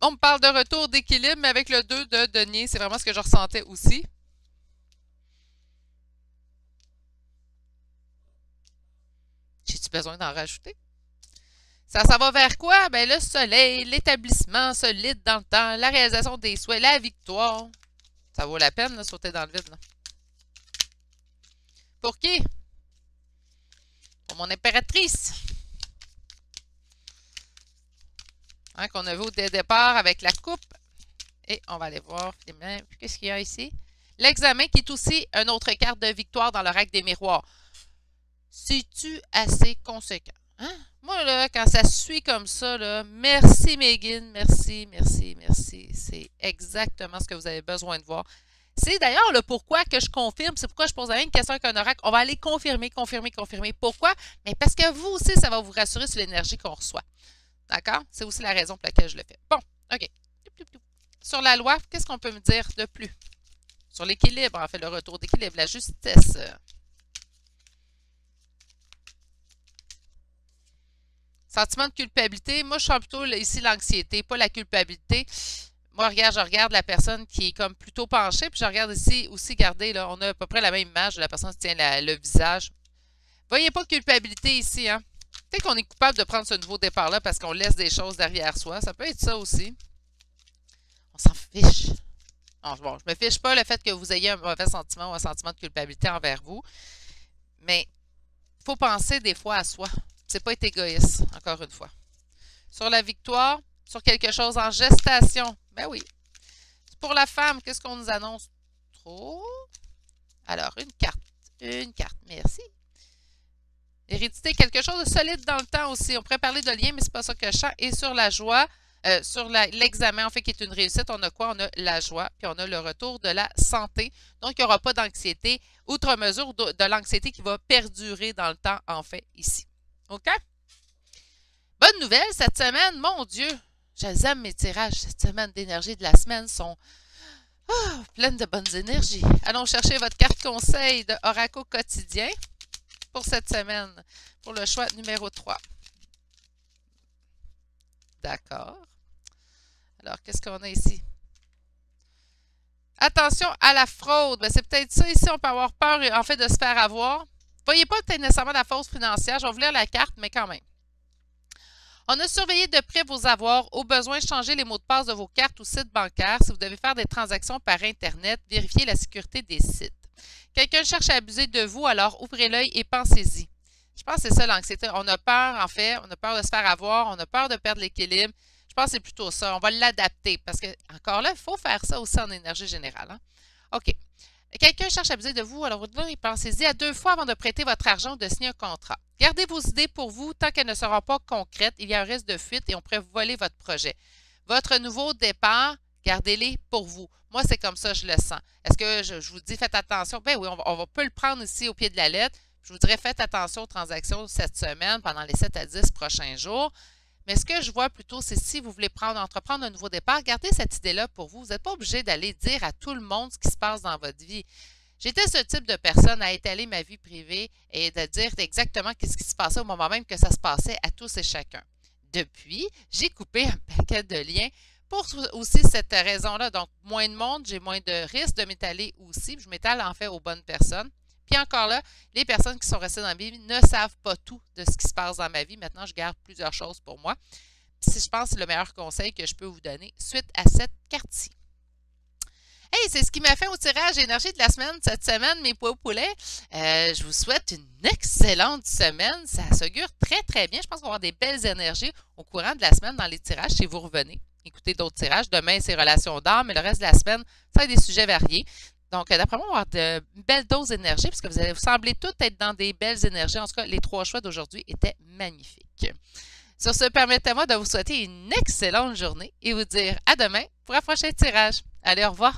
On me parle de retour d'équilibre, mais avec le 2 de denier, c'est vraiment ce que je ressentais aussi. J'ai-tu besoin d'en rajouter? Ça va vers quoi? Ben le soleil, l'établissement solide dans le temps, la réalisation des souhaits, la victoire. Ça vaut la peine, de sauter dans le vide. Là. Pour qui? Pour mon impératrice. Hein, qu'on a vu au départ avec la coupe. Et on va aller voir. Qu'est-ce qu'il y a ici? L'examen qui est aussi une autre carte de victoire dans le règle des miroirs. C'est-tu assez conséquent? Hein? Moi, là, quand ça suit comme ça, là, merci Megan, merci, merci, merci. C'est exactement ce que vous avez besoin de voir. C'est d'ailleurs le pourquoi que je confirme, c'est pourquoi je pose une question avec un oracle. On va aller confirmer. Pourquoi? Mais parce que vous aussi, ça va vous rassurer sur l'énergie qu'on reçoit. D'accord? C'est aussi la raison pour laquelle je le fais. Bon, OK. Sur la loi, qu'est-ce qu'on peut me dire de plus? Sur l'équilibre, en fait, le retour d'équilibre, la justesse. Sentiment de culpabilité. Moi, je sens plutôt ici l'anxiété, pas la culpabilité. Moi, je regarde la personne qui est comme plutôt penchée, puis je regarde ici aussi, regardez, là, on a à peu près la même image de la personne qui tient le visage. Voyez pas de culpabilité ici, hein? Peut-être qu'on est coupable de prendre ce nouveau départ-là parce qu'on laisse des choses derrière soi. Ça peut être ça aussi. On s'en fiche. Non, bon, je me fiche pas le fait que vous ayez un mauvais sentiment ou un sentiment de culpabilité envers vous. Mais il faut penser des fois à soi. C'est pas être égoïste, encore une fois. Sur la victoire, sur quelque chose en gestation. Ben oui. Pour la femme, qu'est-ce qu'on nous annonce? Trop. Alors, une carte. Une carte. Merci. Hérédité, quelque chose de solide dans le temps aussi. On pourrait parler de lien, mais c'est pas ça que je sens. Et sur la joie, sur l'examen, en fait, qui est une réussite, on a quoi? On a la joie, puis on a le retour de la santé. Donc, il n'y aura pas d'anxiété, outre mesure de l'anxiété qui va perdurer dans le temps, en fait, ici. OK? Bonne nouvelle, cette semaine, mon Dieu, j'aime mes tirages. Cette semaine d'énergie de la semaine sont pleines de bonnes énergies. Allons chercher votre carte conseil de Oracle quotidien pour cette semaine, pour le choix numéro 3. D'accord. Alors, qu'est-ce qu'on a ici? Attention à la fraude. Ben, c'est peut-être ça ici, on peut avoir peur en fait de se faire avoir. Voyez pas peut-être nécessairement la fraude financière. Je vais vous lire la carte, mais quand même. On a surveillé de près vos avoirs. Au besoin, changez les mots de passe de vos cartes ou sites bancaires. Si vous devez faire des transactions par Internet, vérifiez la sécurité des sites. Quelqu'un cherche à abuser de vous, alors ouvrez l'œil et pensez-y. Je pense que c'est ça l'anxiété. On a peur, en fait, on a peur de se faire avoir, on a peur de perdre l'équilibre. Je pense que c'est plutôt ça. On va l'adapter parce que, encore là, il faut faire ça aussi en énergie générale. Hein? OK. Quelqu'un cherche à abuser de vous, alors pensez-y à 2 fois avant de prêter votre argent ou de signer un contrat. Gardez vos idées pour vous tant qu'elles ne seront pas concrètes. Il y a un risque de fuite et on pourrait voler votre projet. Votre nouveau départ, gardez-les pour vous. Moi, c'est comme ça, je le sens. Est-ce que je vous dis, faites attention? Ben oui, on peut le prendre ici au pied de la lettre. Je vous dirais, faites attention aux transactions cette semaine, pendant les 7 à 10 prochains jours. Mais ce que je vois plutôt, c'est si vous voulez entreprendre un nouveau départ, gardez cette idée-là pour vous. Vous n'êtes pas obligé d'aller dire à tout le monde ce qui se passe dans votre vie. J'étais ce type de personne à étaler ma vie privée et de dire exactement ce qui se passait au moment même que ça se passait à tous et chacun. Depuis, j'ai coupé un paquet de liens pour aussi cette raison-là. Donc, moins de monde, j'ai moins de risques de m'étaler aussi. Je m'étale en fait aux bonnes personnes. Puis encore là, les personnes qui sont restées dans ma vie ne savent pas tout de ce qui se passe dans ma vie. Maintenant, je garde plusieurs choses pour moi. Puis, je pense que c'est le meilleur conseil que je peux vous donner suite à cette carte-ci. Hey, c'est ce qui m'a fait au tirage énergie de la semaine cette semaine, mes poulets. Je vous souhaite une excellente semaine. Ça s'augure très, très bien. Je pense qu'on va avoir des belles énergies au courant de la semaine dans les tirages si vous revenez. Écoutez d'autres tirages. Demain, c'est relations d'âme, mais le reste de la semaine, ça va être des sujets variés. Donc, d'après moi, on va avoir de belles doses d'énergie puisque vous semblez toutes être dans des belles énergies. En tout cas, les 3 choix d'aujourd'hui étaient magnifiques. Sur ce, permettez-moi de vous souhaiter une excellente journée et vous dire à demain pour un prochain tirage. Allez, au revoir!